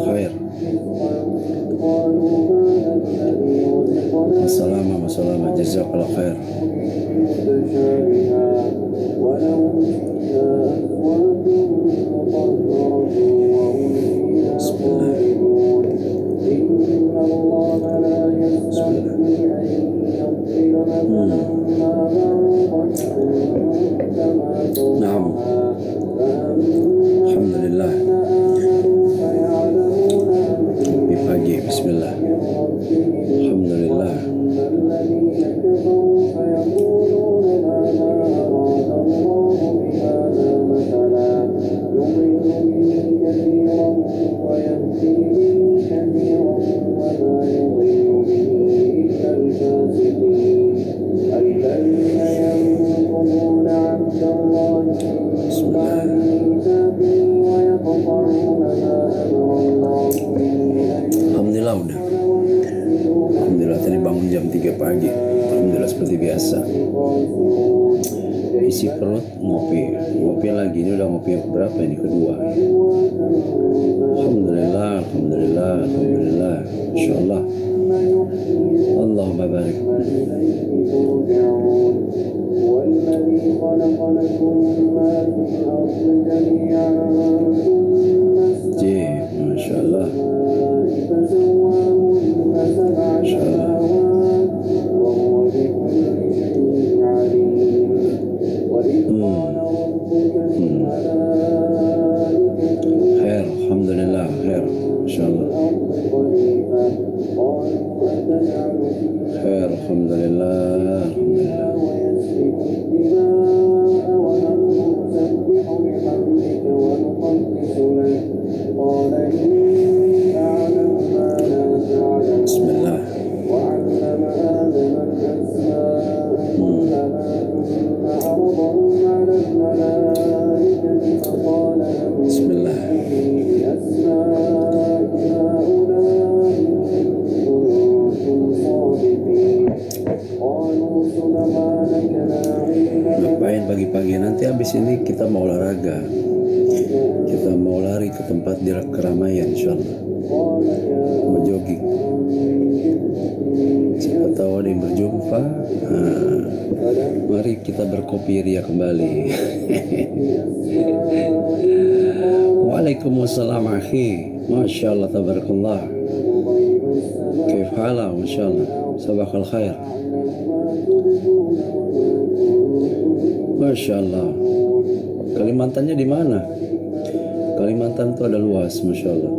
khair. Assalamualaikum jazakallahu khair. Bismillah. Naam. Alhamdulillah. Di pagi, bismillah. Alhamdulillah. Alhamdulillah udah. Alhamdulillah tadi bangun jam 3 pagi. Alhamdulillah seperti biasa. Isi perut ngopi lagi. Ini udah ngopi yang berapa ini? Kedua. Alhamdulillah. Insyaallah. Allahumma barik. Masya Allah. Khair, alhamdulillah, khair, insyaallah. Khair, alhamdulillah. Bismillah. Bismillah. Ngapain pagi-pagi? Nanti habis ini kita mau olahraga. Kita mau lari ke tempat di keramaian, insyaallah. Mau jogging. Siapa tahu ada yang berjumpa. Mari kita berkopi ria kembali. Waalaikumsalam akhi. Masya Allah, tabarakallah. Kaif halak, masya Allah. Sabahal khair. Masya Allah. Kalimantannya di mana? Kalimantan itu ada luas, masya Allah.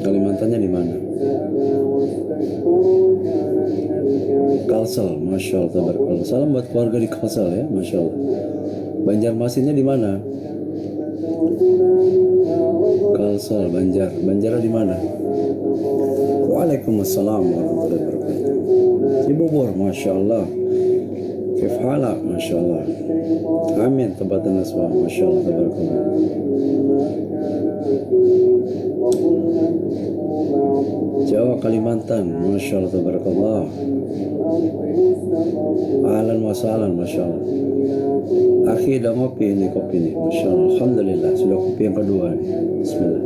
Kalimantannya di mana? Kalsel, masya Allah, tabarakallah. Salam buat keluarga di Kalsel ya, masya Allah. Banjarmasinnya di mana? Kalsel, Banjar di mana? Waalaikumsalam warahmatullahi wabarakatuh. Di Bogor, masya Allah. Kaif halak, masya Allah. Amin, tempatan aswa, masya Allah, tabarakallah. Jawa, Kalimantan, masya Allah, tabarakallah. Ahlan wa sahlan, masya Allah. Akhi dah ngopi ini, kopi ini, masya Allah. Alhamdulillah, sudah kopi yang kedua nih. Bismillah.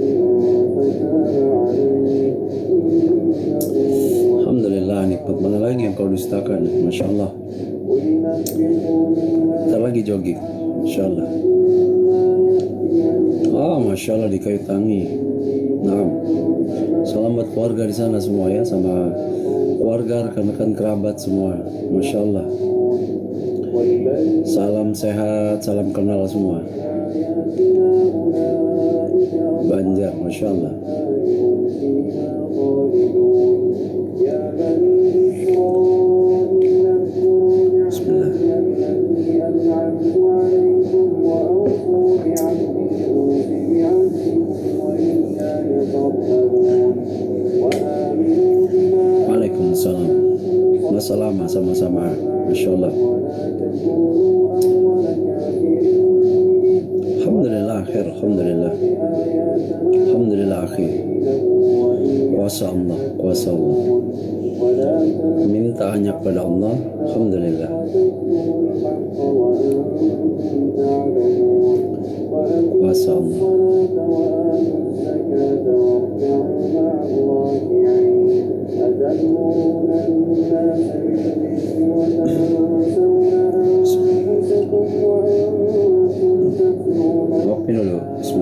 Alhamdulillah, nikmat mana lagi yang kau dustakan, masya Allah. Ntar lagi jogging, masya Allah. Masya Allah di Kayu Tangi. Nah, salam buat keluarga di sana semua ya, sama keluarga, rekan-rekan kerabat semua, masya Allah. Salam sehat, salam kenal semua. Banjar, masya Allah. Bismillah. Waalaikumsalam. Wassalam, sama-sama, masya Allah. Alhamdulillah, khair, alhamdulillah. Alhamdulillah, akhi. Kuasa Allah, kuasa Allah. Minta hanya kepada Allah. Alhamdulillah. Kuasa Allah.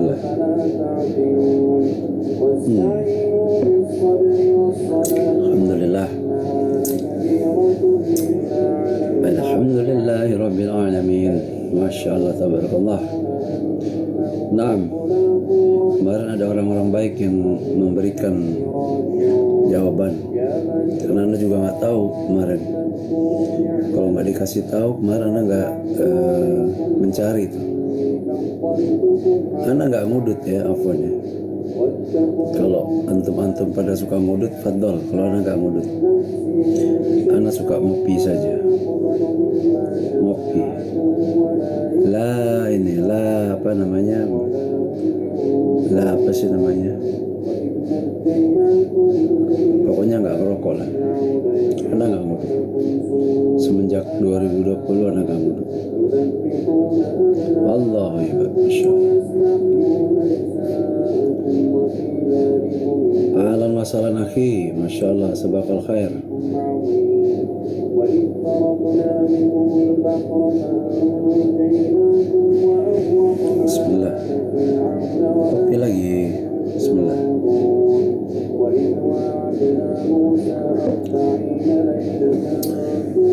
Bismillah. Alhamdulillah. Alhamdulillahi Rabbil Alamin. Masya Allah, tabarakallah. Naam. Kemarin ada orang-orang baik yang memberikan jawaban. Karena Anda juga nggak tahu kemarin. Kalau nggak dikasih tahu kemarin Anda nggak mencari itu. Anda nggak ngudut ya, afwan ya. Kalau antum-antum pada suka ngudut, fadol. Kalau Anda nggak ngudut, Anda suka ngopi saja. Ngopi. Apa namanya? Apa sih namanya? Pokoknya nggak ngerokok lah. Anda nggak ngudut. Semenjak 2020 Anda nggak ngudut. Allahu Akbar. Masya Allah. Ahlan wa sahlan akhi. Masya Allah, sabaqal khair. Bismillah. Kopi lagi. Bismillah.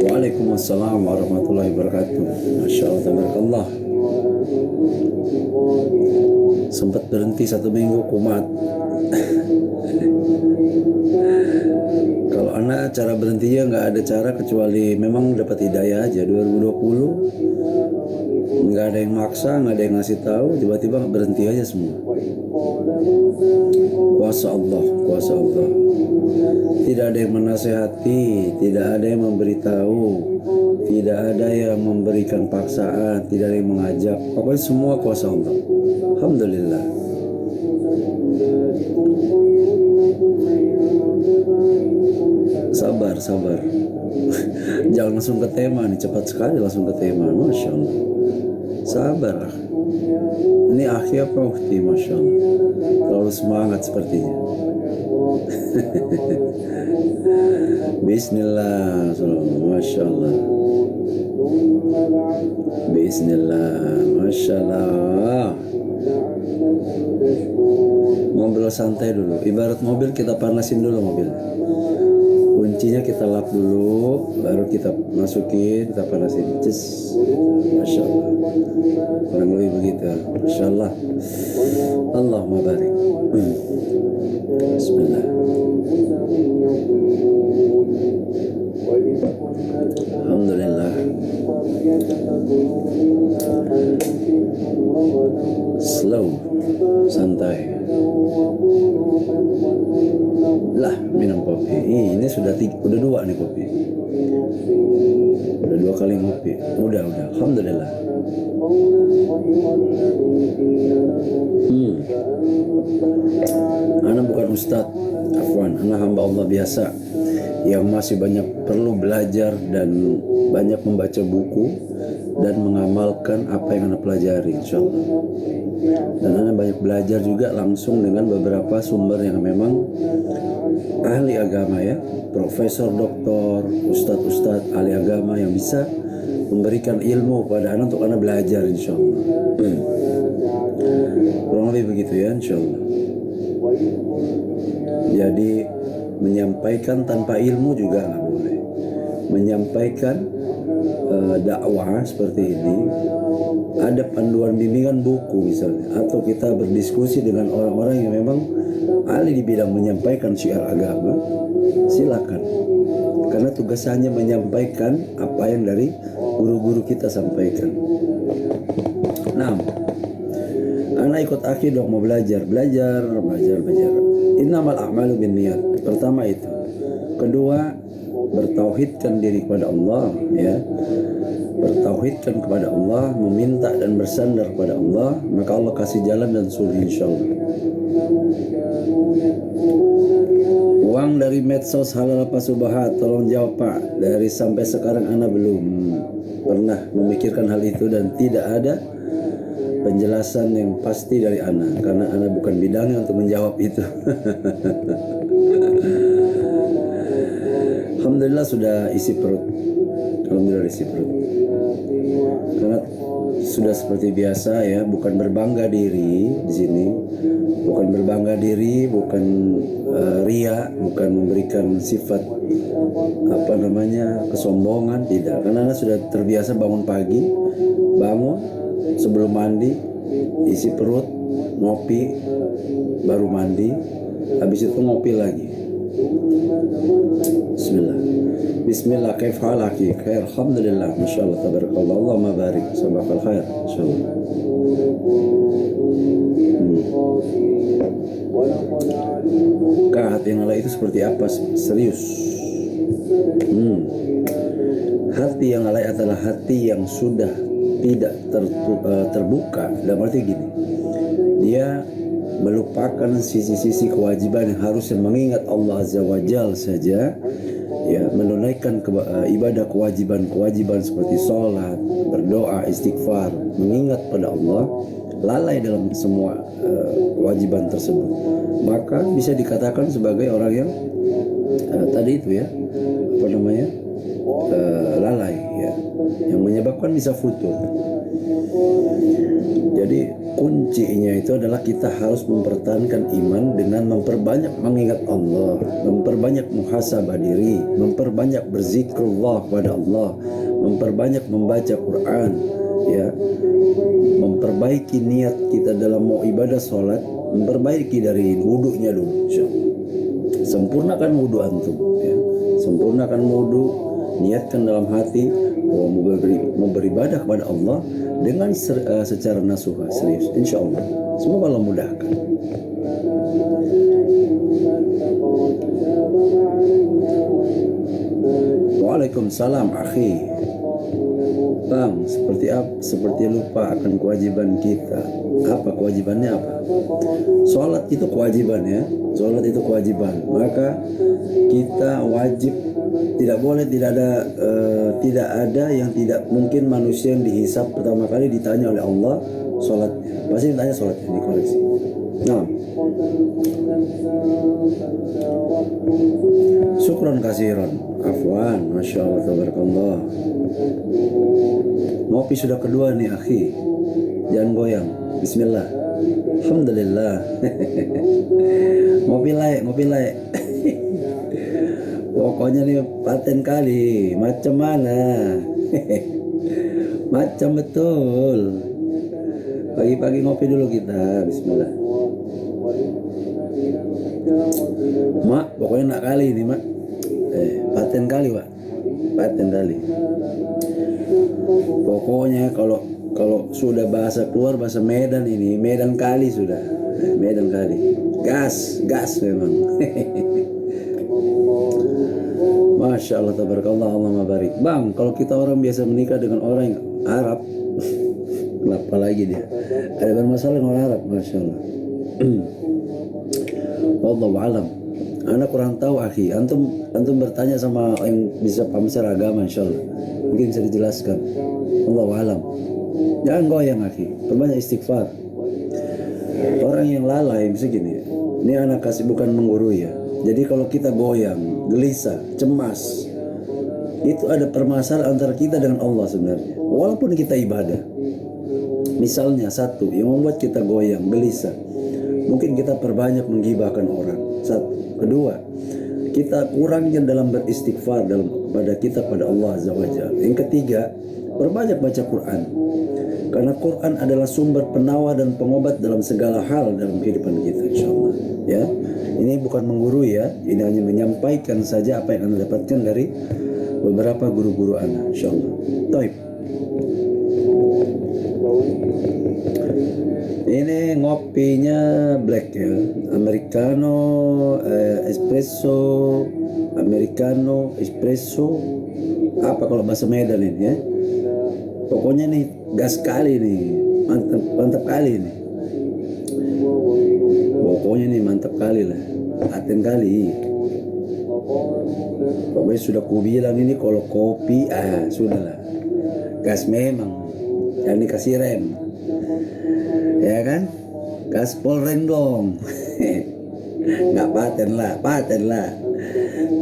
Waalaikumsalam warahmatullahi wabarakatuh. Masya Allah, tabarakallah. Sempat berhenti 1 minggu kumat. Kalau anak cara berhentinya nggak ada cara kecuali memang dapat hidayah aja. 2020 nggak ada yang maksa, nggak ada yang ngasih tahu, tiba-tiba berhenti aja semua. Kuasa Allah, kuasa Allah. Tidak ada yang menasehati, tidak ada yang memberitahu, tidak ada yang memberikan paksaan, tidak ada yang mengajak. Pokoknya semua kuasa Allah. Alhamdulillah. Sabar, sabar. Jangan langsung ke tema nih, cepat sekali langsung ke tema. Masya Allah. Sabar. Ini akhi apa ukhti? Masya Allah. Terlalu semangat sepertinya. Bismillah. Masya Allah. Bismillah. Masya Allah. Ngobrol santai dulu. Ibarat mobil, kita panasin dulu mobil. Kuncinya kita lap dulu, baru kita masukin, kita panasin. Cus. Masya Allah. Kurang lebih begitu. Masya Allah. Allahumma barik. Bismillah. Alhamdulillah. Slow, santai. Lah, minum kopi. Ini sudah 2 nih kopi. Udah 2 kali ngopi. Udah. Alhamdulillah. Ana bukan ustadz, afwan. Ana hamba Allah biasa yang masih banyak perlu belajar dan banyak membaca buku dan mengamalkan apa yang Ana pelajari, insyaallah. Dan Ana banyak belajar juga langsung dengan beberapa sumber yang memang ahli agama ya, profesor, doktor, ustadz ahli agama yang bisa memberikan ilmu kepada Ana untuk Ana belajar, insyaallah. Kurang lebih begitu ya, insyaallah. Jadi menyampaikan tanpa ilmu juga nggak boleh. Menyampaikan dakwah seperti ini, ada panduan bimbingan buku misalnya, atau kita berdiskusi dengan orang-orang yang memang ahli di bidang menyampaikan syiar agama, silakan. Karena tugasannya menyampaikan apa yang dari guru-guru kita sampaikan. Nah, anak ikut akhi dong, mau belajar. Innamal a'malu binniyat. Pertama itu. Kedua, bertauhidkan diri kepada Allah ya. Bertauhidkan kepada Allah, meminta dan bersandar kepada Allah, maka Allah kasih jalan dan suluh insyaallah. Uang dari medsos halal apa subhat? Tolong jawab Pak. Dari sampai sekarang Ana belum pernah memikirkan hal itu dan tidak ada penjelasan yang pasti dari Ana, karena Ana bukan bidangnya untuk menjawab itu. Alhamdulillah sudah isi perut. Alhamdulillah isi perut. Karena sudah seperti biasa ya, bukan berbangga diri di sini, bukan berbangga diri, bukan ria, bukan memberikan sifat kesombongan, tidak. Karena Anda sudah terbiasa bangun pagi, bangun sebelum mandi, isi perut, ngopi, baru mandi, habis itu ngopi lagi. Bismillah, kaif halaki? Khair, alhamdulillah, masyaallah, tabarakallah, Allahumma barik, sabaqal khair, insyaallah. Kak, hati yang lalai itu seperti apa? Serius. Hati yang lalai adalah hati yang sudah tidak terbuka. Dalam arti gini, dia melupakan sisi-sisi kewajiban yang harusnya mengingat Allah Azza wa Jalla saja, ya, menunaikan ibadah kewajiban seperti sholat, berdoa, istighfar, mengingat pada Allah, lalai dalam semua kewajiban tersebut, maka bisa dikatakan sebagai orang yang tadi itu ya, lalai ya, yang menyebabkan bisa futur. Jadi kuncinya itu adalah kita harus mempertahankan iman dengan memperbanyak mengingat Allah, memperbanyak muhasabah diri, memperbanyak berzikrullah kepada Allah, memperbanyak membaca Quran, ya, memperbaiki niat kita dalam mau ibadah sholat, memperbaiki dari wudunya dulu, insyaallah. Sempurnakan wudu antum, ya. Sempurnakan wudu, niatkan dalam hati bahwa mau beribadah kepada Allah dengan secara nasuha, serius, insyaallah. Semoga Allah mudahkan. Waalaikumsalam, akhi. Bang, seperti lupa akan kewajiban kita. Apa kewajibannya apa? Sholat itu kewajiban ya. Sholat itu kewajiban. Maka kita wajib, tidak boleh, tidak ada yang tidak mungkin manusia yang dihisab pertama kali ditanya oleh Allah sholat. Pasti ditanya sholat, ini koreksi. Nah, syukron kasiron, afwan, masya Allah, tabarakallah. Ngopi sudah kedua nih akhi, jangan goyang. Bismillah, alhamdulillah. Ngopi laik. Pokoknya nih paten kali, macam mana? Macam betul. Pagi-pagi ngopi dulu kita, bismillah. Mak, pokoknya nak kali ini mak. Paten kali pak, paten kali. Pokoknya kalau sudah bahasa keluar, bahasa Medan ini, Medan kali sudah, Medan kali. Gas memang. Masya Allah, tabarakallah, Allahumma barik. Bang, kalau kita orang biasa menikah dengan orang yang Arab, kenapa lagi dia? Ada bermasalah dengan orang Arab, Masya Allah. Wallahu alam. Anak kurang tahu akhi. Antum bertanya sama yang bisa paham secara agama, insya Allah mungkin bisa dijelaskan. Wallahu alam. Jangan goyang akhi, perbanyak istighfar. Orang yang lalai bisa gini. Ini anak kasih bukan menggurui ya. Jadi kalau kita goyang, gelisah, cemas, itu ada permasalahan antara kita dengan Allah sebenarnya. Walaupun kita ibadah. Misalnya satu yang membuat kita goyang, gelisah, mungkin kita perbanyak menggibahkan orang. Satu. Kedua, kita kurangnya dalam beristighfar pada Allah Azza wa Jalla. Yang ketiga, perbanyak baca Quran. Karena Quran adalah sumber penawar dan pengobat dalam segala hal dalam kehidupan kita, insyaallah. Ya, ini bukan menggurui ya, ini hanya menyampaikan saja apa yang Anda dapatkan dari beberapa guru-guru Anda, insyaallah. Baik. Ini ngopinya black ya, americano, espresso, americano, espresso, apa kalau bahasa Medan ini ya. Pokoknya nih gas kali nih, mantap kali nih. Pokoknya nih mantap kali lah, paten kali. Pokoknya sudah kubilang ini kalau kopi, sudahlah, gas memang, jangan dikasih rem, ya kan? Gaspol rem dong. Nggak paten lah.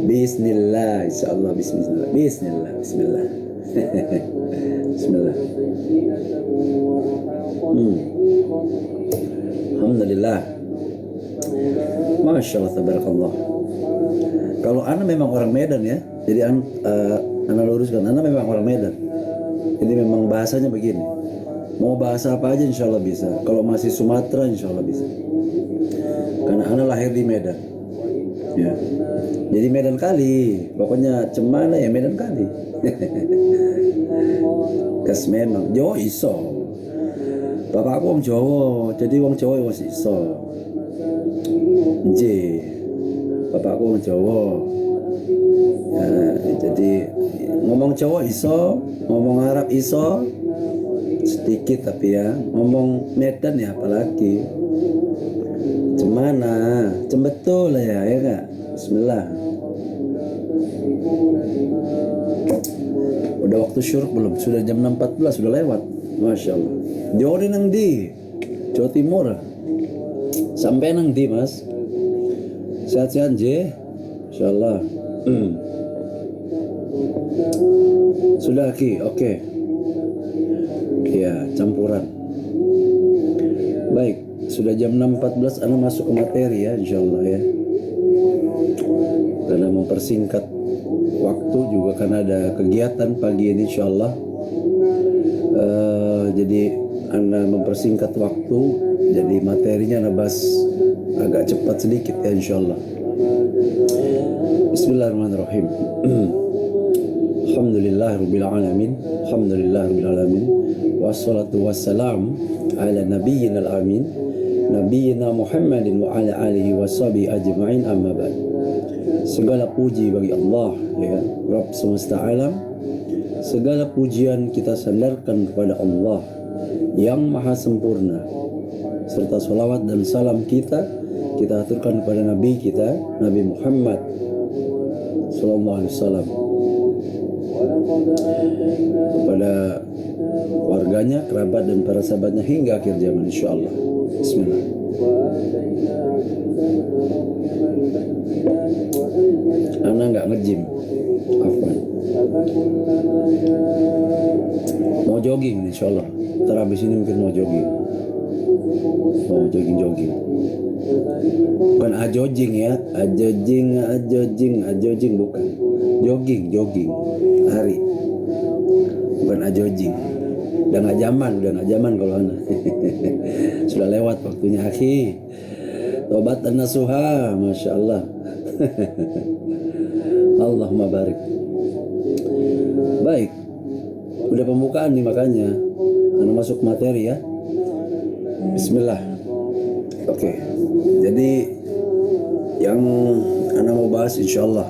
Bismillah, insyaallah, bismillah. Bismillah. Alhamdulillah. Masya Allah, tabarakallah. Kalau Ana memang orang Medan ya, jadi Ana luruskan, Ana memang orang Medan. Jadi memang bahasanya begini. Mau bahasa apa aja insya Allah bisa. Kalau masih Sumatera insya Allah bisa. Karena Ana lahir di Medan. Ya. Jadi Medan kali. Pokoknya cemana ya Medan kali. Kes memang Jawa iso. Bapak aku wong Jawa, jadi wong Jawa wis iso. Nggih. Bapak aku wong Jawa. Ya, jadi ngomong Jawa iso, ngomong Arab iso. Sedikit tapi ya, ngomong Medan ya apalagi. Cemana? Cembetul ya, ya Kak. Bismillah. Udah waktu syuruk belum? Sudah jam 6.14, sudah lewat. Masya Allah. Jawa nang di Jawa Timur. Sampai nang di Mas. Sehat-sehat je. Insya Allah. Sudah Ki, oke. Ya, campuran. Baik, sudah jam 6.14, Ana masuk ke materi ya, insya Allah ya. Karena mempersingkat waktu juga karena ada kegiatan pagi ini insya Allah. Jadi Ana mempersingkat waktu, jadi materinya Ana bahas agak cepat sedikit ya insya Allah. Bismillahirrahmanirrahim. Alhamdulillahirabbil alamin. Alhamdulillahirabbil alamin. Wassalatu wassalam ala nabiyyina al-amin. Nabiyyina Muhammadin wa ala alihi washabihi ajma'in, amma ba'd. Segala puji bagi Allah ya, Rabb semesta alam. Segala pujian kita sandarkan kepada Allah yang maha sempurna, serta salawat dan salam kita aturkan kepada Nabi kita, Nabi Muhammad sallallahu alaihi wasallam, kepada keluarganya, kerabat dan para sahabatnya hingga akhir zaman insyaallah. Bismillah. Ana nggak nge-gym. Afwan. Mau jogging insyaallah. Ntar habis ini mungkin mau jogging. Mau jogging. Bukan ajojing ya. Ajojing bukan. Jogging. Hari. Bukan ajojing. Udah nggak zaman kalau Ana. Sudah lewat waktunya akhi. Tobat dan nasuha, Masya Allah. Allahumma barik. Baik, udah pembukaan nih makanya Ana masuk materi ya. Bismillah. Oke, jadi yang Ana mau bahas insyaallah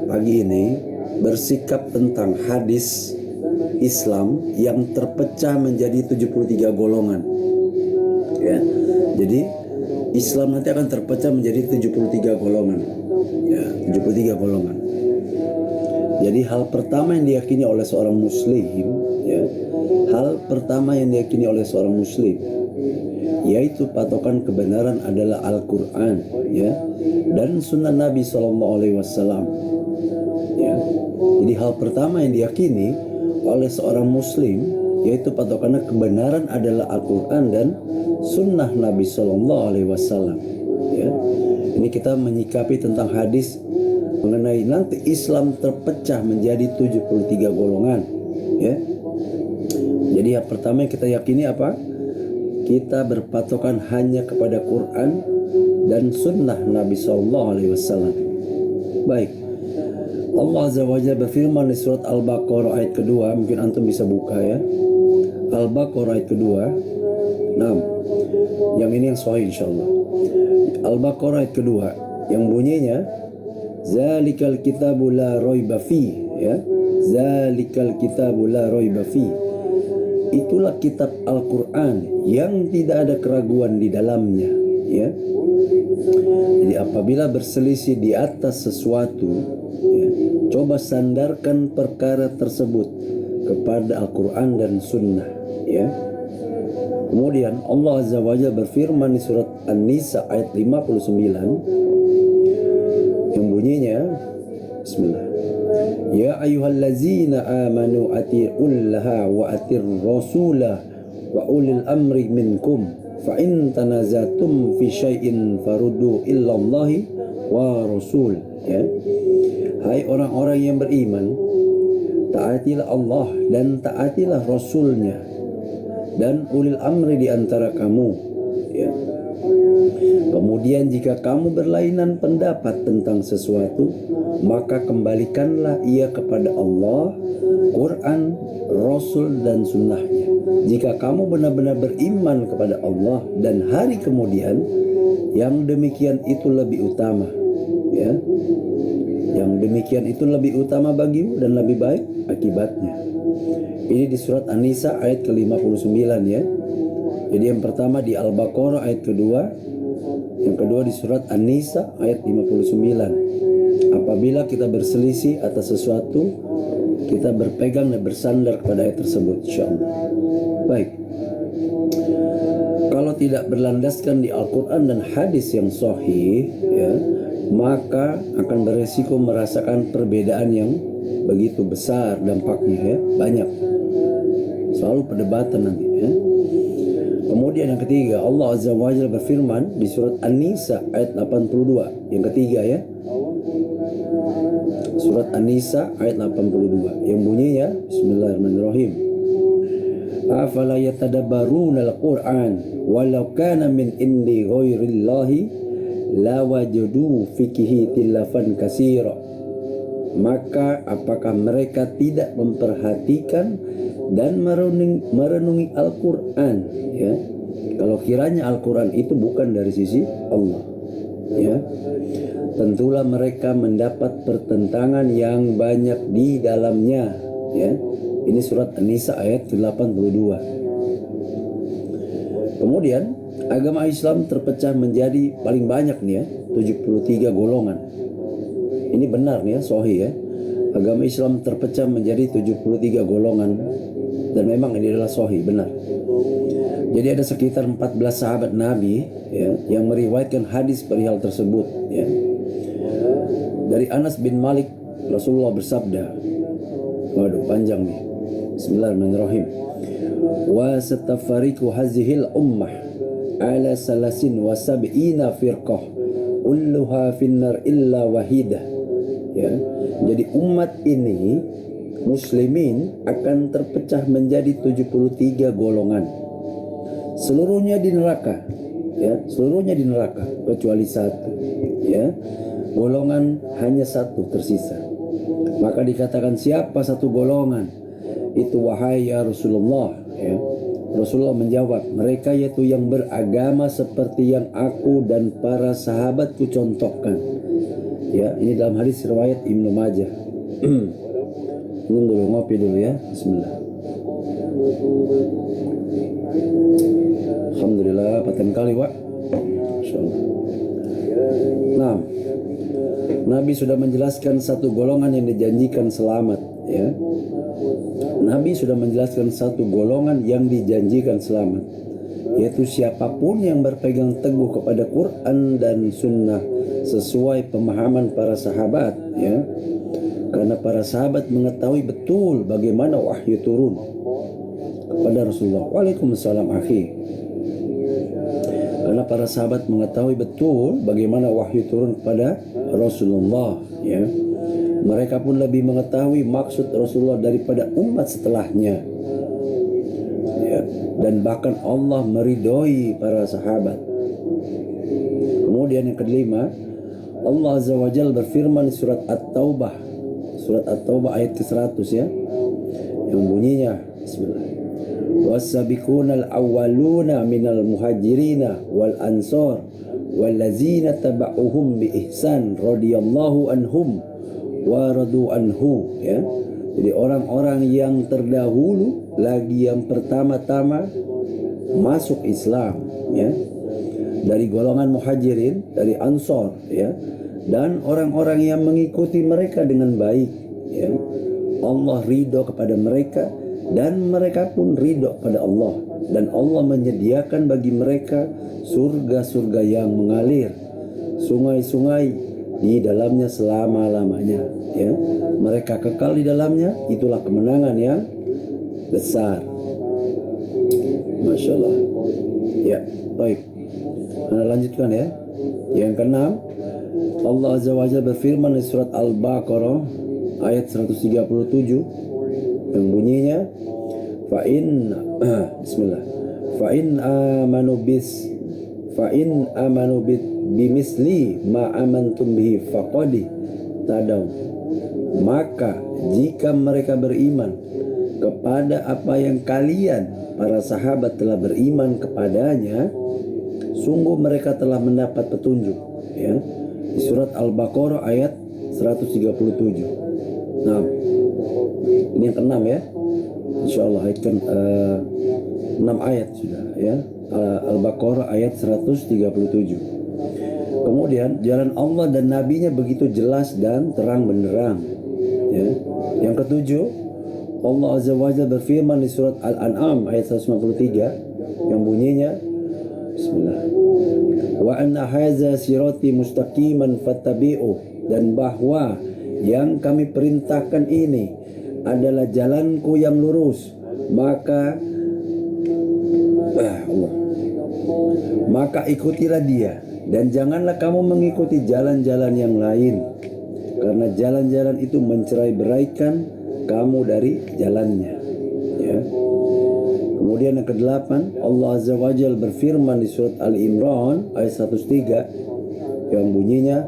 pagi ini bersikap tentang hadis Islam yang terpecah menjadi 73 golongan ya. Jadi Islam nanti akan terpecah menjadi 73 golongan ya, 73 golongan. Jadi hal pertama yang diyakini oleh seorang muslim ya, hal pertama yang diyakini oleh seorang muslim yaitu patokan kebenaran adalah Al-Qur'an ya, dan sunnah Nabi SAW ya. Jadi hal pertama yang diyakini oleh seorang muslim yaitu patokannya kebenaran adalah Al-Qur'an dan sunnah Nabi SAW ya. Ini kita menyikapi tentang hadis mengenai nanti Islam terpecah menjadi 73 golongan ya. Jadi yang pertama yang kita yakini apa? Kita berpatokan hanya kepada Quran dan sunnah Nabi SAW. Baik, Allah Azza wa Jalla berfirman di surat Al-Baqarah ayat kedua, mungkin antum bisa buka ya. Al-Baqarah ayat kedua. Nah, yang ini yang sahih insyaallah. Al-Baqarah ayat kedua yang bunyinya Zalikal kitabu la raiba fi ya. Zalikal kitabu la raiba fi. Itulah kitab Al-Qur'an yang tidak ada keraguan di dalamnya ya. Jadi apabila berselisih di atas sesuatu ya, coba sandarkan perkara tersebut kepada Al-Qur'an dan sunnah ya. Kemudian Allah Azza wa Jalla berfirman di surat An-Nisa ayat 59 yang bunyinya Bismillah. Ya ayyuhallazina amanu atiullaha wa atir rasulah wa ulil amri minkum fa in tanazatum fi syai'in faruddu illallahi wa rasul. Ya, hai orang-orang yang beriman, taatilah Allah dan taatilah Rasulnya dan ulil amri di antara kamu. Ya. Kemudian jika kamu berlainan pendapat tentang sesuatu, maka kembalikanlah ia kepada Allah, Quran, Rasul dan sunnahnya. Jika kamu benar-benar beriman kepada Allah dan hari kemudian, yang demikian itu lebih utama. Ya, yang demikian itu lebih utama bagimu dan lebih baik akibatnya. Ini di surat An-Nisa ayat ke-59 ya. Jadi yang pertama di Al-Baqarah ayat kedua, yang kedua di surat An-Nisa ayat 59. Apabila kita berselisih atas sesuatu, kita berpegang dan bersandar kepada ayat tersebut, insyaallah. Baik. Kalau tidak berlandaskan di Al-Quran dan hadis yang sahih, ya, maka akan beresiko merasakan perbedaan yang begitu besar dampaknya, ya, banyak. Selalu perdebatan nanti, ya. Kemudian yang ketiga, Allah Azza wa Jalla berfirman di surat An-Nisa ayat 82. Yang ketiga ya. Surat An-Nisa ayat 82 yang bunyinya Bismillahirrahmanirrahim. Afala yatadabbaruna al-Qur'an walau kana min indi ghairillahi lawajadu fikihi tilafan katsira. Maka apakah mereka tidak memperhatikan dan merenungi Al-Quran, ya? Kalau kiranya Al-Quran itu bukan dari sisi Allah, ya, tentulah mereka mendapat pertentangan yang banyak di dalamnya, ya. Ini surat An-Nisa ayat ke-82. Kemudian agama Islam terpecah menjadi paling banyak nih ya, 73 golongan. Ini benar nih ya, sahih ya. Agama Islam terpecah menjadi 73 golongan. Dan memang ini adalah sahih, benar. Jadi ada sekitar 14 sahabat Nabi ya, yang meriwayatkan hadis perihal tersebut ya. Dari Anas bin Malik, Rasulullah bersabda, waduh panjang nih. Bismillahirrahmanirrahim. Wa satafariku hazihil ummah ala salasin wa sab'ina firqah kulluha finnar illa wahidah. Ya. Jadi umat ini muslimin akan terpecah menjadi 73 golongan. Seluruhnya di neraka, ya, seluruhnya di neraka kecuali satu, ya. Golongan hanya satu tersisa. Maka dikatakan siapa satu golongan? Itu wahai ya Rasulullah, ya. Rasulullah menjawab, mereka yaitu yang beragama seperti yang aku dan para sahabatku contohkan. Ya, ini dalam hadis riwayat Ibnu Majah. Minum dulu, ngopi dulu ya. Bismillah. Alhamdulillah, paten kali Wak. Insyaallah. Nah, Nabi sudah menjelaskan satu golongan yang dijanjikan selamat, ya. Nabi sudah menjelaskan satu golongan yang dijanjikan selamat, yaitu siapapun yang berpegang teguh kepada Quran dan Sunnah sesuai pemahaman para sahabat, ya. Karena para sahabat mengetahui betul bagaimana wahyu turun kepada Rasulullah. Waalaikumsalam akhi. Karena para sahabat mengetahui betul bagaimana wahyu turun kepada Rasulullah, ya. Mereka pun lebih mengetahui maksud Rasulullah daripada umat setelahnya, ya. Dan bahkan Allah meridhoi para sahabat. Kemudian yang kelima, Allah Azza wa Jalla berfirman di surat At-Taubah, surat At-Taubah ayat ke-100 ya, yang bunyinya Bismillah. Was-sabiqunal awwaluna minal muhajirina wal ansar wallazina taba'uhum bi ihsan radhiyallahu anhum wa radu anhu, ya. Jadi orang-orang yang terdahulu lagi yang pertama-tama masuk Islam, ya, dari golongan muhajirin, dari ansar, ya, dan orang-orang yang mengikuti mereka dengan baik, ya. Allah ridho kepada mereka dan mereka pun ridho kepada Allah, dan Allah menyediakan bagi mereka surga-surga yang mengalir, sungai-sungai di dalamnya selama-lamanya, ya. Mereka kekal di dalamnya, itulah kemenangan yang besar. Masya Allah. Ya, baik. Anda lanjutkan ya. Yang keenam, Allah Azza wa Jalla berfirman di surat Al-Baqarah ayat 137 yang bunyinya Bismillah. Fa in amanu bimisli ma amantum bihi faqad tadaw. Maka jika mereka beriman kepada apa yang kalian para sahabat telah beriman kepadanya, sungguh mereka telah mendapat petunjuk, ya. Di surat Al-Baqarah ayat 137. Nah, ini yang keenam ya. Insyaallah ayat 6 ayat sudah ya. Al-Baqarah ayat 137. Kemudian jalan Allah dan nabinya begitu jelas dan terang benderang, ya. Yang ketujuh, Allah Azza wa Jalla berfirman di surat Al-An'am ayat 153 yang bunyinya Bismillah. Wa anna hadza sirati mustaqiman fattabi'u, dan bahwa yang kami perintahkan ini adalah jalanku yang lurus, maka ikutilah dia, dan janganlah kamu mengikuti jalan-jalan yang lain, karena jalan-jalan itu mencerai-beraikan kamu dari jalannya, ya. Kemudian yang ke-8, Allah Azza wa Jalla berfirman di surat Ali Imran ayat 103 yang bunyinya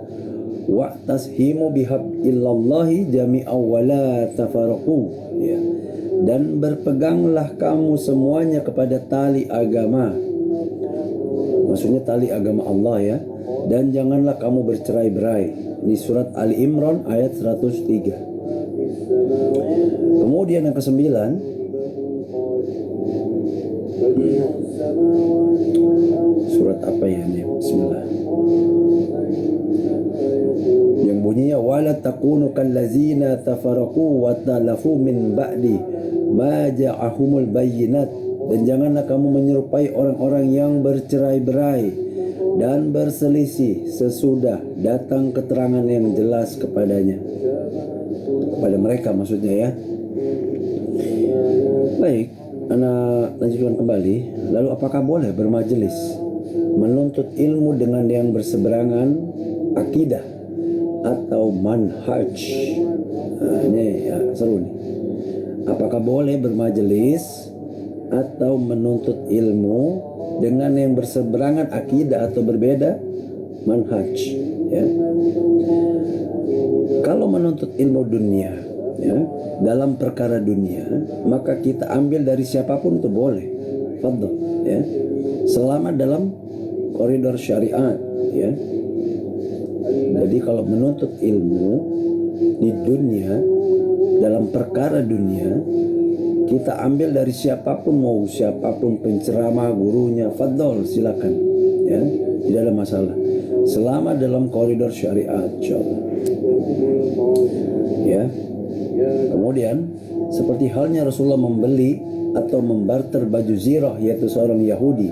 wa'tashimu bihablillahi jami'an wa la tafarraqu, ya. Dan berpeganglah kamu semuanya kepada tali agama, maksudnya tali agama Allah, ya, dan janganlah kamu bercerai-berai. Di surat Ali Imran ayat 103. Kemudian yang ke-9, surat apa ya ini? Bismillah. Yang bunyinya wala takunu kallazina tafarraqu wa talafu min ba'di ma ja'ahumul bayyinat, dan janganlah kamu menyerupai orang-orang yang bercerai-berai dan berselisih sesudah datang keterangan yang jelas kepada mereka, maksudnya, ya. Baik, Ana lanjutkan kembali. Lalu apakah boleh bermajelis menuntut ilmu dengan yang berseberangan akidah atau manhaj? Nah, ini ya, seru nih. Apakah boleh bermajelis atau menuntut ilmu dengan yang berseberangan akidah atau berbeda manhaj, ya? Kalau menuntut ilmu dunia, ya, dalam perkara dunia, maka kita ambil dari siapapun itu boleh, fadhil, ya, selama dalam koridor syariat, ya. Jadi kalau menuntut ilmu di dunia, dalam perkara dunia, kita ambil dari siapapun, mau siapapun penceramah, gurunya, fadhil, silakan, ya, tidak ada masalah, selama dalam koridor syariat, insyaallah, ya. Kemudian seperti halnya Rasulullah membeli atau membarter baju zirah, yaitu seorang Yahudi.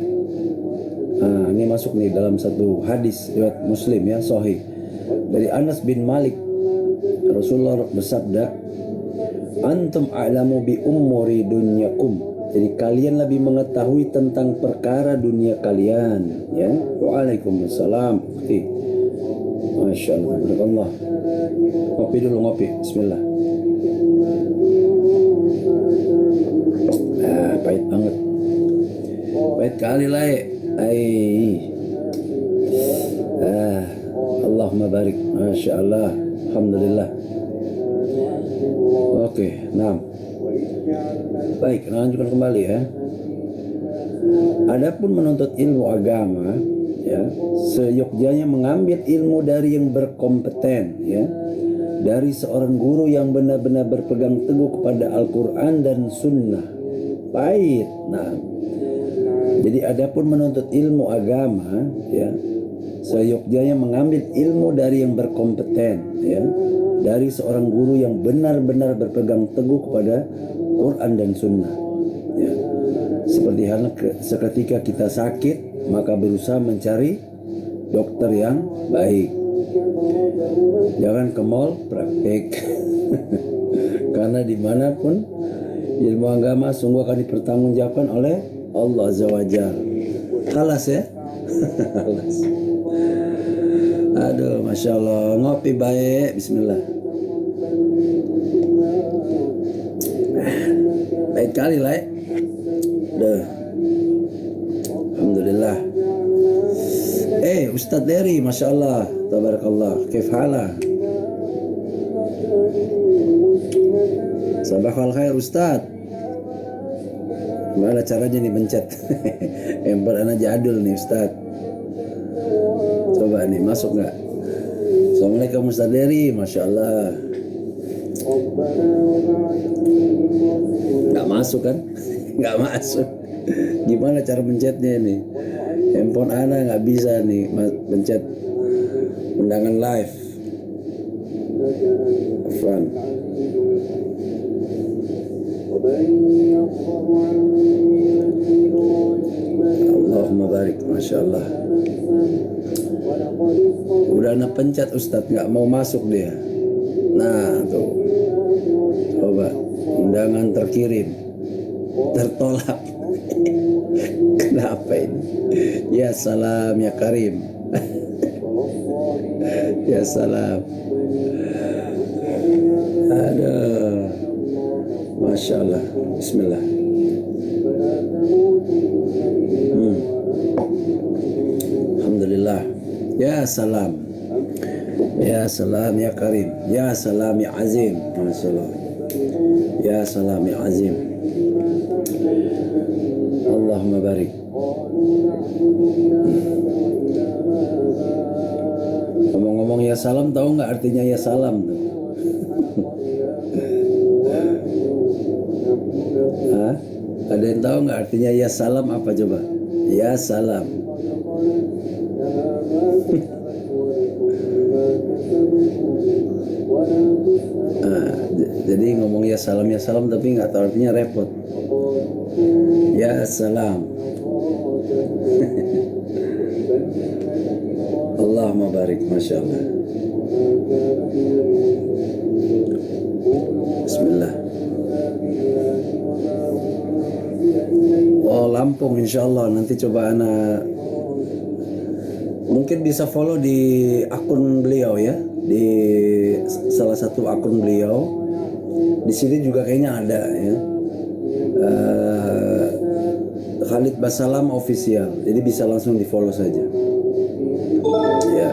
Nah, ini masuk nih dalam satu hadis riwayat Muslim, ya, sahih, dari Anas bin Malik. Rasulullah bersabda, antum a'lamu bi umuri dunyakum, jadi kalian lebih mengetahui tentang perkara dunia kalian, ya. Waalaikumsalam. Masya Allah. Ngopi dulu, ngopi. Bismillah. Pahit banget. Pahit kali lah, ya. Allahumma barik. Masya Allah. Alhamdulillah. Oke, nah. Baik, lanjutkan kembali, ya. Adapun menuntut ilmu agama, ya, seyogyanya mengambil ilmu dari yang berkompeten, ya, dari seorang guru yang benar-benar berpegang teguh kepada Al-Quran dan Sunnah. Baik, nah, jadi adapun menuntut ilmu agama, ya, seyogyanya mengambil ilmu dari yang berkompeten, ya, dari seorang guru yang benar-benar berpegang teguh kepada Quran dan Sunnah, ya. Seperti halnya seketika kita sakit, maka berusaha mencari dokter yang baik, Jangan ke mall, praktek. Karena dimanapun ilmu agama sungguh akan dipertanggungjawabkan oleh Allah Azza wa Jalla. Halas ya. Halas. Aduh, Masya Allah. Ngopi baik. Bismillah. Baik kali lah ya. Duh. Alhamdulillah. Ustadz Dery, Masya Allah. Tabarakallah. Kaif halah? Sabahal khair Ustadz. Gimana caranya nih mencet? Ember anak jadul nih Ustadz. Coba nih, masuk nggak? Assalamualaikum Ustadz Dery, Masya Allah. Nggak masuk kan? Nggak masuk. Gimana cara mencetnya nih? Handphone anak nggak bisa nih mencet undangan live. Afwan. Allahumma barik, Masya Allah. Udah anak pencet Ustadz, nggak mau masuk dia. Nah tuh, coba undangan terkirim, tertolak. Kenapa ini? Ya salam ya Karim. Ya salam. Aduh, Masya Allah. Bismillah. Alhamdulillah. Ya salam. Ya salam ya Karim. Ya salam ya Azim. Masya Allah. Ya salam ya Azim. Allahumma barik. Ngomong-ngomong ya salam, tahu nggak artinya ya salam tuh? Hah? Ada yang tahu nggak artinya ya salam apa coba? Ya salam. Jadi ngomong ya salam tapi nggak tahu artinya repot. Ya salam. Allahumma barik, Masya Allah. Bismillah. Oh, Lampung insya Allah. Nanti coba anak mungkin bisa follow di akun beliau ya, di salah satu akun beliau. Di sini juga kayaknya ada ya. Khalid Basalam Official. Jadi bisa langsung di follow saja. Ya.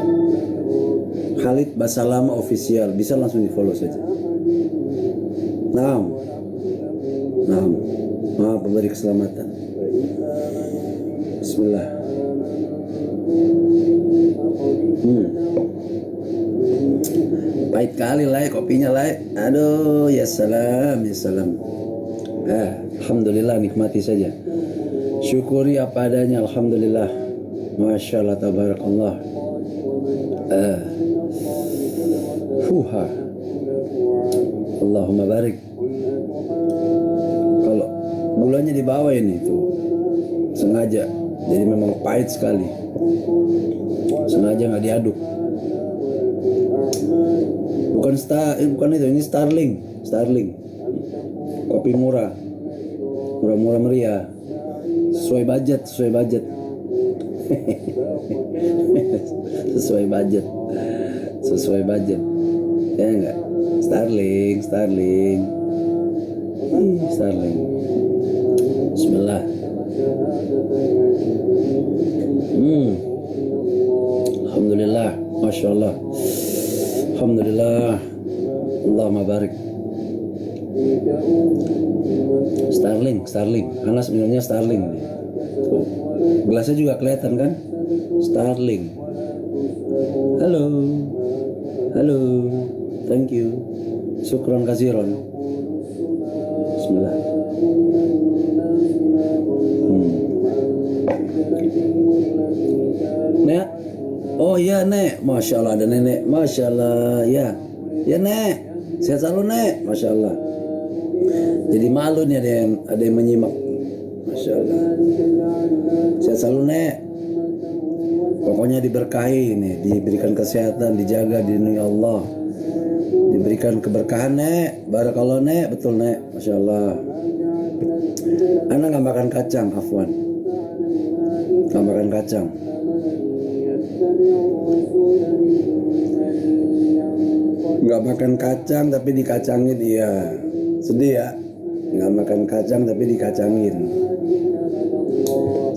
Khalid Basalam Official, bisa langsung di follow saja. Naam. Maha pemberi keselamatan. Bismillah. Pahit kali lah kopinya lah. Aduh, ya salam, ya salam. Alhamdulillah, nikmati saja. Syukuri apa adanya, alhamdulillah. Masya Allah, tabarakallah. Allahumma barik. Kalau gulanya di bawah ini tuh sengaja, jadi memang pahit sekali. Sengaja nggak diaduk. Bukan itu, ini Starling. Kopi murah meriah. Sesuai budget. Sesuai budget. Ya enggak? Starling. Bismillah. Alhamdulillah, Masya Allah. Alhamdulillah. Allahumma barik. Starling. Karena sebenarnya Starling. Tuh. Gelasnya juga kelihatan kan? Starling. Halo. Thank you. Syukron katsiran. Bismillah. Nek. Oh iya Nek. Masya Allah, ada nenek. Masya Allah. Ya Nek. Sehat selalu Nek. Masya Allah. Jadi malu nih ada yang menyimak. Masya Allah. Sehat selalu Nek. Pokoknya diberkahi ini, diberikan kesehatan, dijaga, dilindungi Allah, diberikan keberkahan Nek. Barakallah Nek, betul Nek, Masya Allah. Ana nggak makan kacang, afwan, nggak makan kacang. Nggak makan kacang tapi dikacangin, iya. Sedih ya, nggak makan kacang tapi dikacangin.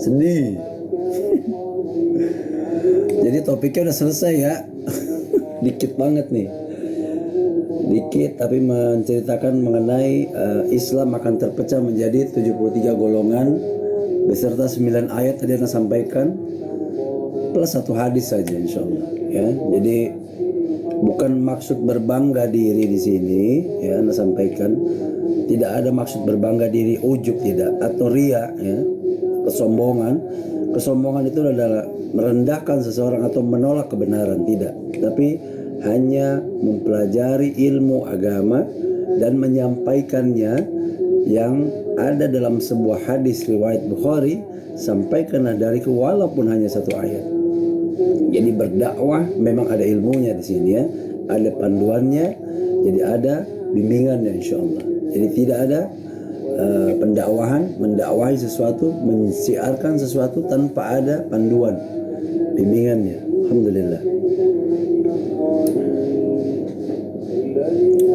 Sedih. Jadi topiknya udah selesai ya. Dikit banget nih. Dikit tapi menceritakan mengenai Islam akan terpecah menjadi 73 golongan beserta 9 ayat tadi Anda sampaikan plus 1 hadis saja insyaallah ya. Jadi bukan maksud berbangga diri di sini ya, Anda sampaikan tidak ada maksud berbangga diri, ujub tidak, atau ria ya, kesombongan. Kesombongan itu adalah merendahkan seseorang atau menolak kebenaran, tidak, tapi hanya mempelajari ilmu agama dan menyampaikannya yang ada dalam sebuah hadis riwayat Bukhari, sampaikanlah dariku walaupun hanya 1 ayat. Jadi berdakwah memang ada ilmunya di sini ya, ada panduannya, jadi ada bimbingannya insyaallah. Jadi tidak ada pendakwahan, mendakwahi sesuatu, mensiarkan sesuatu tanpa ada panduan, bimbingannya. Alhamdulillah.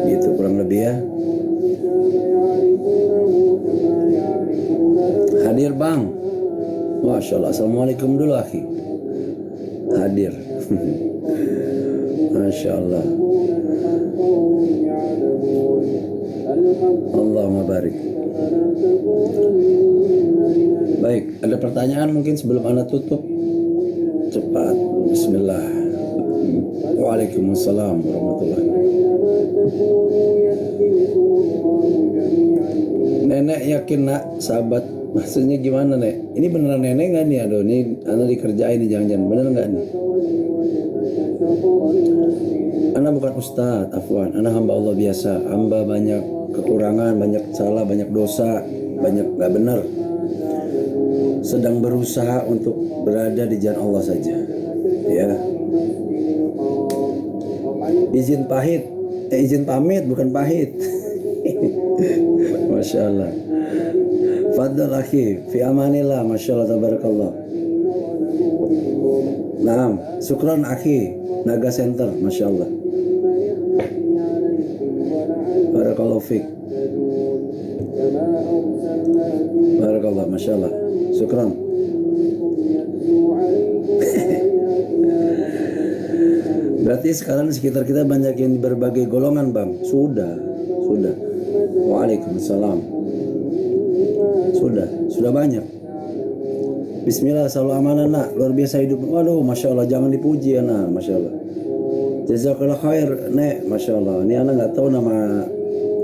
Gitu kurang lebih ya. Hadir Bang. Masya Allah. Assalamualaikum dulu akhi. Hadir. Masya Allah. Allahumma barik. Baik, ada pertanyaan mungkin sebelum Anda tutup? Cepat. Bismillah. Waalaikumsalam warahmatullahi wabarakatuh. Nenek yakin nak, sahabat. Maksudnya gimana Nek? Ini beneran nenek nggak nih? Aduh, ini Anda dikerjain nih, jangan-jangan bener nggak nih? Ana bukan ustadz, afwan. Ana hamba Allah biasa. Hamba banyak kekurangan, banyak salah, banyak dosa, banyak nggak benar. Sedang berusaha untuk berada di jalan Allah saja. Ya. Izin pamit bukan pahit. Masya Allah. Fadl akhi, fi amanillah, Masya Allah, tabarakallah. Naam, syukran akhi, Naga Center, Masya Allah. Barakallahu fiqh. Barakallah, Masya Allah. Syukran. Berarti sekarang di sekitar kita banyak yang berbagai golongan Bang. Sudah. Waalaikumsalam. Sudah banyak. Bismillah, selalu amanah nak, luar biasa hidup. Waduh, Masya Allah, jangan dipuji anak, Masya Allah. Jazakallah khair Nek, Masya Allah. Ini anak nggak tahu nama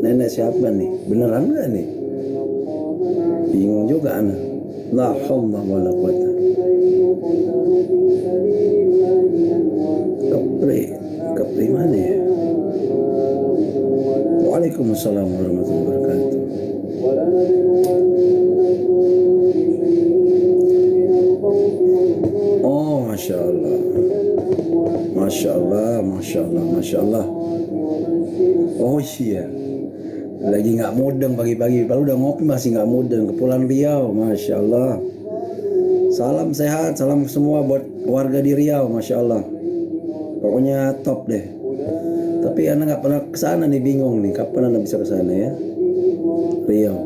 nenek siapa nih, beneran nggak nih? Bingung juga anak. La haula wala quwata. Kepri mana ya? Waalaikumsalam warahmatullahi wabarakatuh. Oh, Masya Allah. Masya Allah, Masya Allah, Masya Allah. Oh iya, lagi nggak mudeng pagi-pagi, kalau udah ngopi masih nggak mudeng. Kepulauan Riau, Masya Allah. Salam sehat, salam semua buat warga di Riau, Masya Allah. Pokoknya top deh. Tapi anak nggak pernah kesana nih, bingung nih, kapan anak bisa kesana ya? Riau,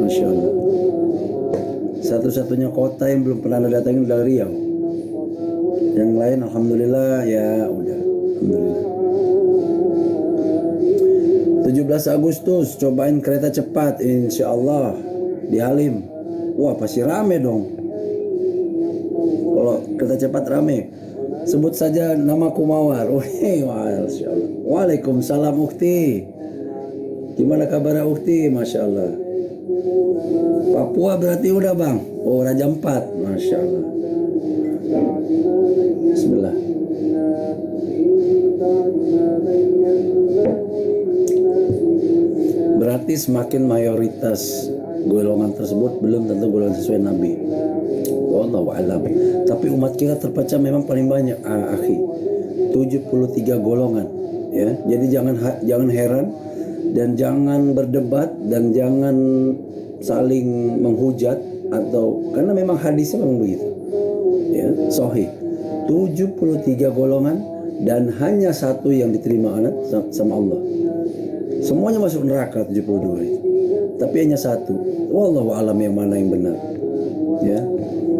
Masya Allah. Satu-satunya kota yang belum pernah anda datangin adalah Riau. Yang lain alhamdulillah ya udah, alhamdulillah. 17 Agustus cobain kereta cepat insyaallah di Halim. Wah pasti rame dong. Kalau kereta cepat rame. Sebut saja namaku Mawar. Masya Allah. Waalaikumsalam Ukti. Gimana kabar Ukti? Masya Allah. Papua berarti udah Bang. Oh Raja 4. Masya Allah. Bismillah. Berarti semakin mayoritas golongan tersebut belum tentu golongan sesuai Nabi. Wallahu a'lam. Tapi umat kita terpecah memang paling banyak, akhi. 73 golongan, ya. Jadi jangan heran dan jangan berdebat dan jangan saling menghujat karena memang hadisnya memang begitu. Ya, sahih. 73 golongan dan hanya satu yang diterima anak sama Allah. Semuanya masuk neraka 72 itu. Tapi hanya satu. Wallahu alam yang mana yang benar. Ya.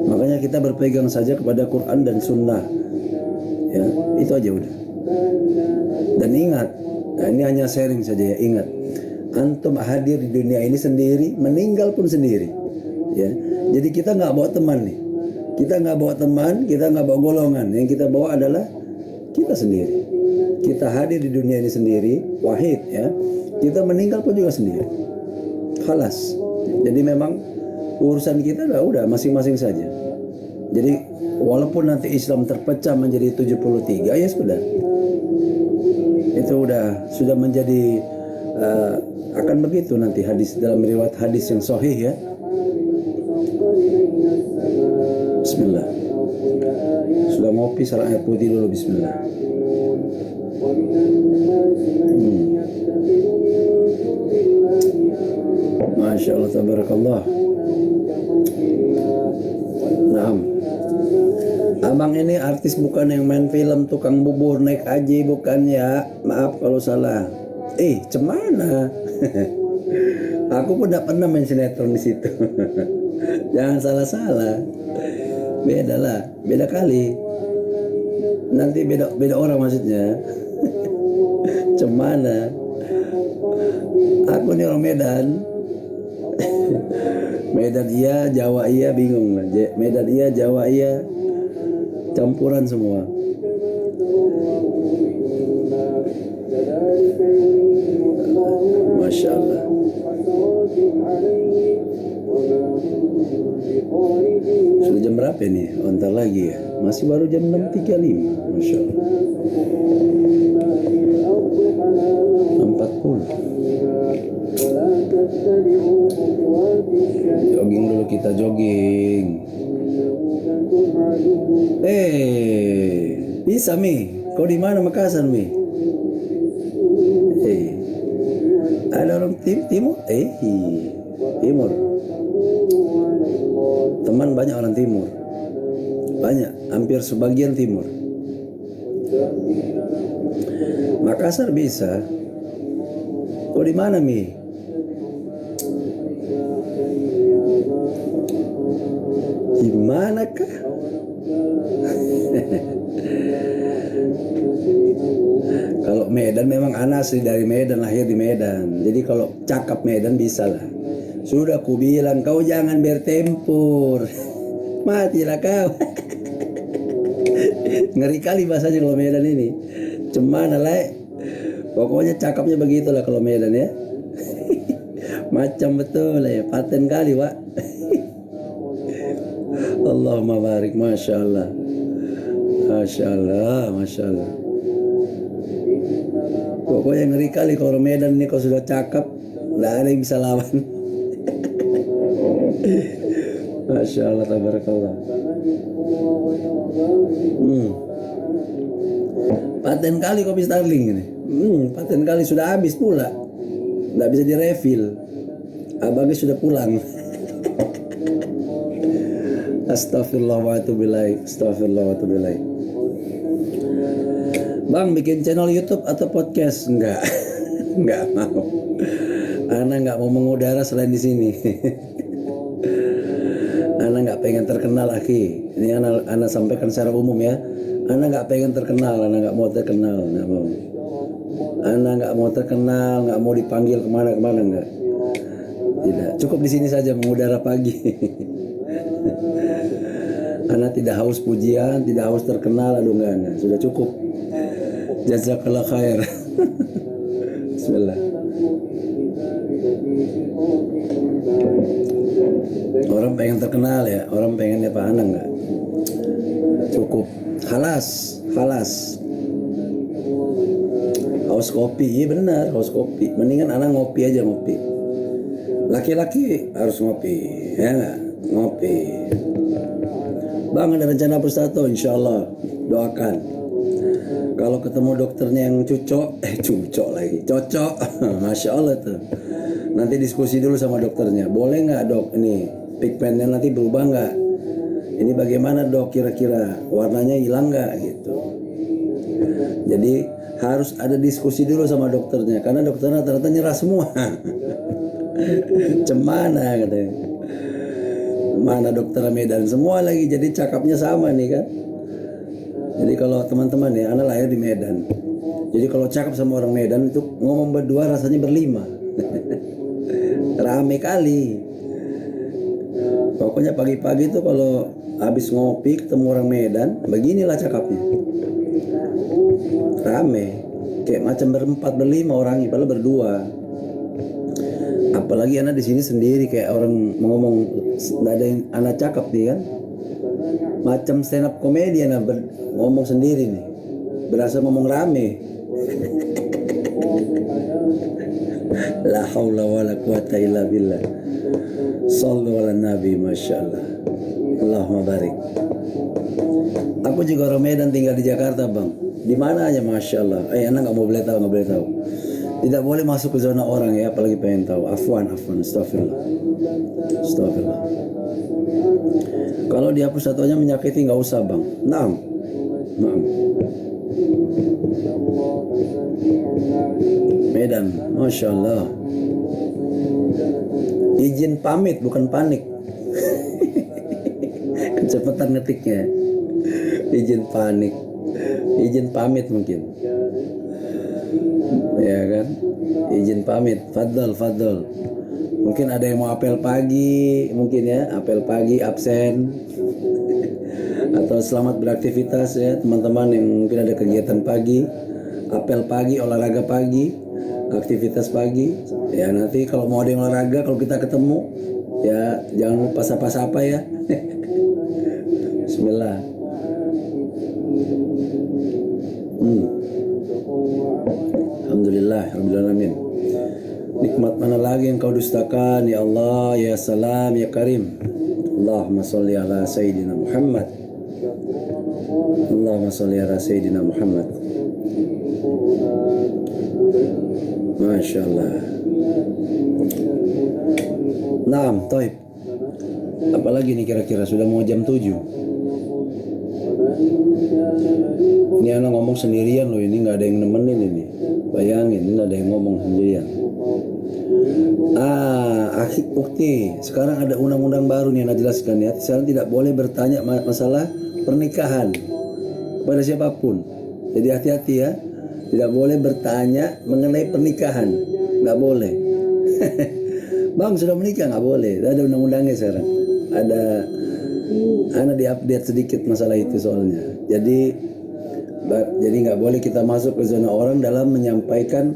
Makanya kita berpegang saja kepada Quran dan Sunnah. Ya, itu aja udah. Dan ingat, ini hanya sharing saja ya, ingat. Antum hadir di dunia ini sendiri, meninggal pun sendiri. Ya. Jadi kita nggak bawa teman nih. Kita nggak bawa teman, kita nggak bawa golongan. Yang kita bawa adalah kita sendiri. Kita hadir di dunia ini sendiri, wahid ya. Kita meninggal pun juga sendiri. Khalas. Jadi memang urusan kita udah masing-masing saja. Jadi walaupun nanti Islam terpecah menjadi 73 ya sudah. Itu sudah menjadi akan begitu nanti hadis dalam riwayat hadis yang sahih ya. Bismillah. Sudah ngopi, salah air putih dulu. Bismillah. Masya Allah, tabarakallah. Naam. Abang ini artis bukan yang main film tukang bubur naik haji, bukan ya? Maaf kalau salah. Cemana? Aku pun tidak pernah main sinetron di situ. Jangan salah-salah. Beda lah, beda kali. Nanti beda orang maksudnya. Cemana? Aku nih orang Medan. Medan iya, Jawa iya, bingung lah. Medan iya, Jawa iya, campuran semua. Masya Allah. Sudah jam berapa nih? Ntar lagi ya. Masih baru jam 6.35. Masya Allah. 40. Jogging dulu, kita jogging. Bisa Mi? Kau di mana Makassar Mi? Ada orang timur? Timur. Teman banyak orang timur. Banyak, hampir sebagian timur. Makassar bisa. Kau di mana Mi? Di manakah? Kalau Medan memang anak asli dari Medan, lahir di Medan. Jadi kalau cakap Medan bisa lah. Sudah ku bilang kau jangan bertempur. Matilah kau. Ngeri kali bahasanya kalau Medan ini. Cemana lah. Pokoknya cakapnya begitulah kalau Medan ya. Macam betul ya, paten kali Pak. Allahumma barik, Masya Allah. Masya Allah, Masya Allah. Pokoknya ngeri kali kalau Medan ini, kalau sudah cakap nggak ada yang bisa lawan. Masya Allah, tabarakallah. Paten kali kopi Starling ini. Paten kali sudah habis pula. Nggak bisa direfill. Abangnya sudah pulang. Astagfirullah wa atubu ilaik. Astagfirullah wa atubu ilaik. Bang, bikin channel YouTube atau podcast? Enggak. Enggak mau. Ana nggak mau mengudara selain di sini. Ana nggak pengen terkenal, akhi. Ini Ana sampaikan secara umum ya. Ana nggak pengen terkenal, Ana nggak mau terkenal, nggak mau. Ana nggak mau terkenal, nggak mau dipanggil kemana-kemana, nggak. Tidak, cukup di sini saja mengudara pagi. Ana tidak haus pujian, tidak haus terkenal, aduh enggak. Sudah cukup. Jazakallah khair. Bismillah. Orang pengen terkenal ya, orang pengen Pak Anang enggak? Cukup. Halas. Haus kopi, iya benar, haus kopi. Mendingan Anang ngopi aja, ngopi. Laki-laki harus ngopi, ya enggak? Ngopi. Bang, ada rencana Pustato, insya Allah doakan. Kalau ketemu dokternya yang cocok lagi, cocok, masya Allah tuh. Nanti diskusi dulu sama dokternya, boleh nggak dok ini pigmentnya nanti berubah nggak? Ini bagaimana dok, kira-kira warnanya hilang nggak gitu. Jadi harus ada diskusi dulu sama dokternya, karena dokternya ternyata nyerah semua. Cemana katanya, mana dokter Medan semua lagi, jadi cakapnya sama nih kan. Jadi kalau teman-teman ya, anak lahir di Medan, jadi kalau cakap sama orang Medan itu ngomong berdua rasanya berlima. Rame kali. Pokoknya pagi-pagi itu kalau habis ngopi ketemu orang Medan, beginilah cakapnya. Rame, kayak macam berempat berlima orangnya, padahal berdua. Apalagi anak di sini sendiri, kayak orang ngomong nggak ada yang anak cakap nih kan. Macam stand up komedi anak ngomong sendiri nih, berasa ngomong rame. La haula wala quwata illa billah. Sallu ala nabi, masya Allah. Allahumma barik. Aku juga orang Medan, tinggal di Jakarta bang. Di mana aja masya Allah. Anak nggak boleh tahu. Tidak boleh masuk ke zona orang ya, apalagi pengen tahu. Afwan, astagfirullah. Kalau dihapus satunya menyakiti nggak usah bang. Naam. Medan, masya Allah. Izin pamit bukan panik. Kecepatan ngetiknya. Izin pamit mungkin. Ya kan? Izin pamit. Fadol. Mungkin ada yang mau apel pagi, mungkin ya, apel pagi absen. Atau selamat beraktivitas ya teman-teman yang mungkin ada kegiatan pagi, apel pagi, olahraga pagi, aktivitas pagi. Ya nanti kalau mau ada yang olahraga, kalau kita ketemu ya jangan lupa sapa-sapa ya. Bismillah. Alhamdulillah, Rabbil Alamin. Nikmat mana lagi yang kau dustakan ya Allah, ya Salam, ya Karim. Allahumma salli ala Sayyidina Muhammad. Allahumma salli ala Sayyidina Muhammad. Masya Allah. Naam, taib. Apalagi nih kira-kira, sudah mau jam 7. Ini anak ngomong sendirian loh, ini nggak ada yang nemenin ini. Bayangin, ini ada yang ngomong sendirian. Ukti, sekarang ada undang-undang baru nih anak jelaskan ya. Sekarang tidak boleh bertanya masalah pernikahan kepada siapapun. Jadi hati-hati ya. Tidak boleh bertanya mengenai pernikahan, nggak boleh. Bang sudah menikah, nggak boleh. Ada undang-undangnya sekarang. Anak diupdate sedikit masalah itu soalnya. Jadi nggak boleh kita masuk ke zona orang dalam menyampaikan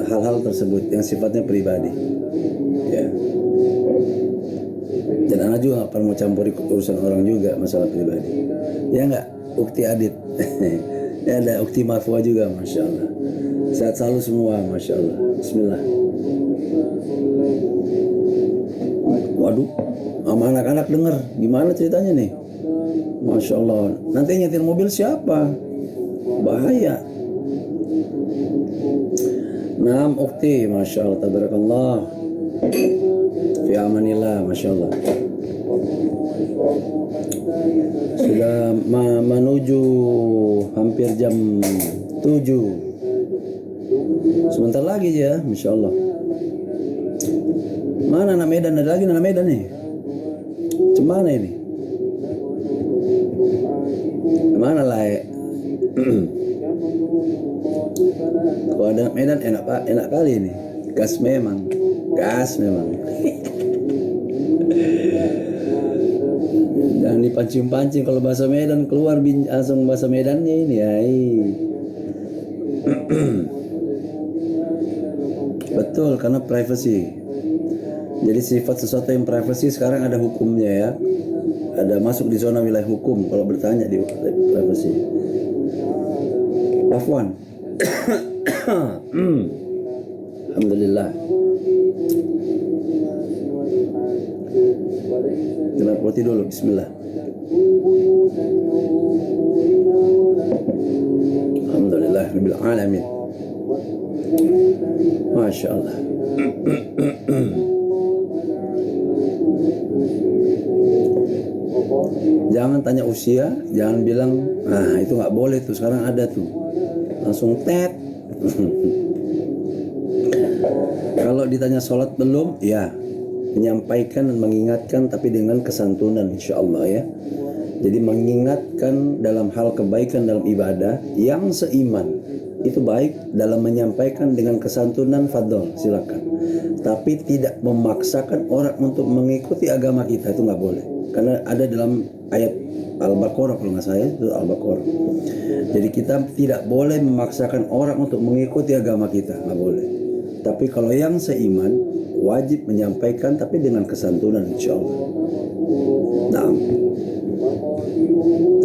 hal-hal tersebut yang sifatnya pribadi. Ya. Dan anak juga nggak pernah mau campuri urusan orang juga masalah pribadi. Ya nggak, Ukti Adit. Ya ada Ukti Marfua juga, masya Allah. Sehat selalu semua, masya Allah. Bismillah. Waduh, sama anak-anak denger, gimana ceritanya nih? Masya Allah. Nanti nyetir mobil siapa? Bahaya. Naam Ukti, masya Allah, tabarakallah. Fi amanillah, masya Allah. Sudah menuju hampir jam 7. Sebentar lagi ya, masya Allah. Mana anak Medan? Ada lagi anak Medan nih. Cemana ini? Mana lah? Kalau ada Medan enak kali ini. Gas memang. Jangan dipancing-pancing, kalau bahasa Medan keluar langsung bahasa Medannya ini ya. Betul, karena privacy. Jadi sifat sesuatu yang privacy sekarang ada hukumnya ya. Ada masuk di zona wilayah hukum kalau bertanya di privacy. Afwan. Alhamdulillah. Jangan roti dulu, bismillah. Alhamdulillah rabbil alamin. Masya Allah. Jangan tanya usia, jangan bilang, nah itu nggak boleh tuh, sekarang ada tuh, langsung tet. Kalau ditanya sholat belum, ya menyampaikan dan mengingatkan, tapi dengan kesantunan, insya Allah ya. Jadi mengingatkan dalam hal kebaikan dalam ibadah yang seiman, itu baik. Dalam menyampaikan dengan kesantunan, fadol, silakan. Tapi tidak memaksakan orang untuk mengikuti agama kita, itu nggak boleh. Karena ada dalam ayat Al-Baqarah, kalau nggak salah itu Al-Baqarah. Jadi kita tidak boleh memaksakan orang untuk mengikuti agama kita, nggak boleh. Tapi kalau yang seiman, wajib menyampaikan, tapi dengan kesantunan, insya Allah. Nah,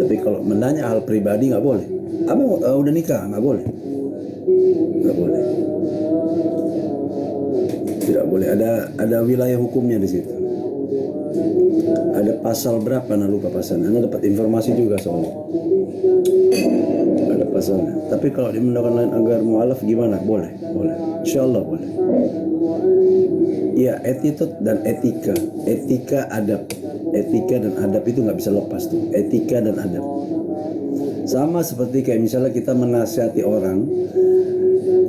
tapi kalau menanya hal pribadi nggak boleh. Abang udah nikah, nggak boleh, nggak boleh, tidak boleh. Ada wilayah hukumnya di situ. Ada pasal berapa? Nah lupa pasalnya. Anda dapat informasi juga soalnya. Ada pasalnya. Tapi kalau di undang lain agar mu'alaf gimana? Boleh, boleh. Insya Allah boleh. Ya, attitude dan etika. Etika, adab. Etika dan adab itu nggak bisa lepas tuh. Etika dan adab. Sama seperti kayak misalnya kita menasihati orang.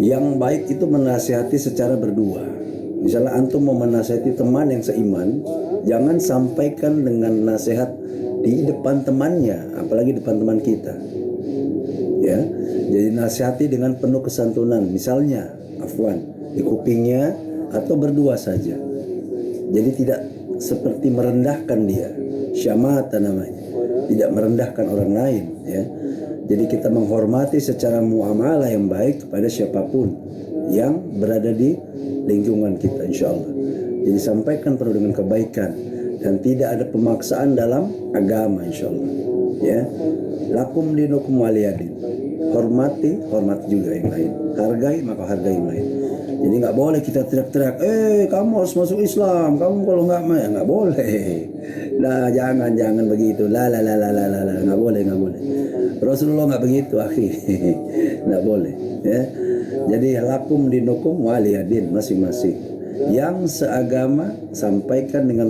Yang baik itu menasihati secara berdua. Misalnya antum mau menasihati teman yang seiman, jangan sampaikan dengan nasihat di depan temannya, apalagi depan teman kita. Ya, jadi nasihati dengan penuh kesantunan. Misalnya, afwan, di kupingnya atau berdua saja. Jadi tidak seperti merendahkan dia, syamata namanya. Tidak merendahkan orang lain, ya. Jadi kita menghormati secara muamalah yang baik kepada siapapun yang berada di lingkungan kita, insya Allah. Jadi sampaikan perlu dengan kebaikan dan tidak ada pemaksaan dalam agama, insya Allah. Ya, lakum dinukum waliyadin. Hormati juga yang lain. Hargai maka hargai yang lain. Jadi nggak boleh kita teriak-teriak, kamu harus masuk Islam, kamu kalau nggak boleh. Nah, jangan begitu. Nggak boleh. Rasulullah nggak begitu, akhi. Nggak boleh. Ya. Jadi lakum dinukum waliyadin, masing-masing. Yang seagama sampaikan dengan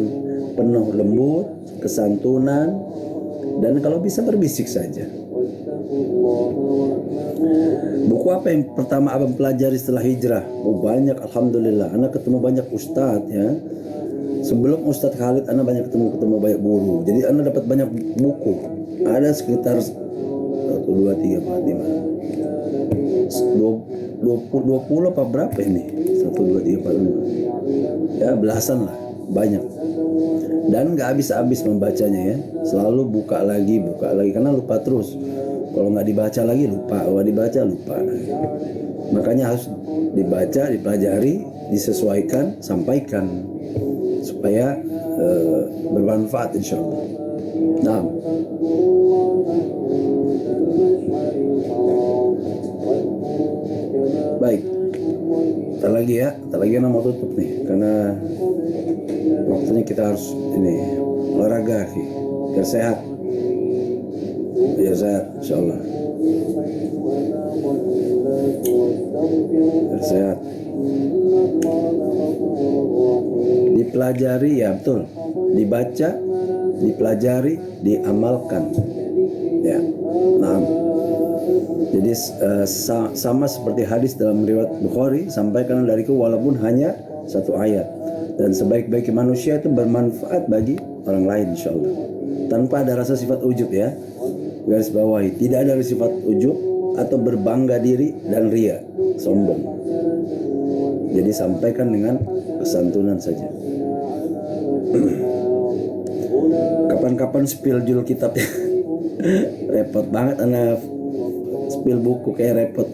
penuh lembut, kesantunan, dan kalau bisa berbisik saja. Buku apa yang pertama abang pelajari setelah hijrah? Banyak, alhamdulillah. Anak ketemu banyak ustadz ya. Sebelum Ustadz Khalid, Anda banyak ketemu banyak guru. Jadi Anda dapat banyak buku. Ada sekitar 1, 2, 3, 4, 5, 20 apa berapa ini? 1, 2, 3, 4, 5. Ya belasan lah, banyak. Dan nggak habis-habis membacanya ya. Selalu buka lagi, karena lupa terus. Kalau nggak dibaca lagi lupa, kalau dibaca lupa. Makanya harus dibaca, dipelajari, disesuaikan, sampaikan supaya bermanfaat insya Allah. Nah, baik. Ntar lagi anak mau tutup nih, karena waktunya kita harus ini olahraga biar sehat. Biar sehat, insya Allah. Biar sehat. Dipelajari ya betul, dibaca, dipelajari, diamalkan. Ya, nah. Jadi sama seperti hadis dalam riwayat Bukhari, sampaikan dariku walaupun hanya 1 ayat. Dan sebaik-baik manusia itu bermanfaat bagi orang lain, insya Allah. Tanpa ada rasa sifat ujub ya. Garis bawahi, tidak ada sifat ujub atau berbangga diri dan ria, sombong. Jadi sampaikan dengan kesantunan saja. Kapan-kapan spill judul kitab ya. Repot banget anak spill buku kayak repot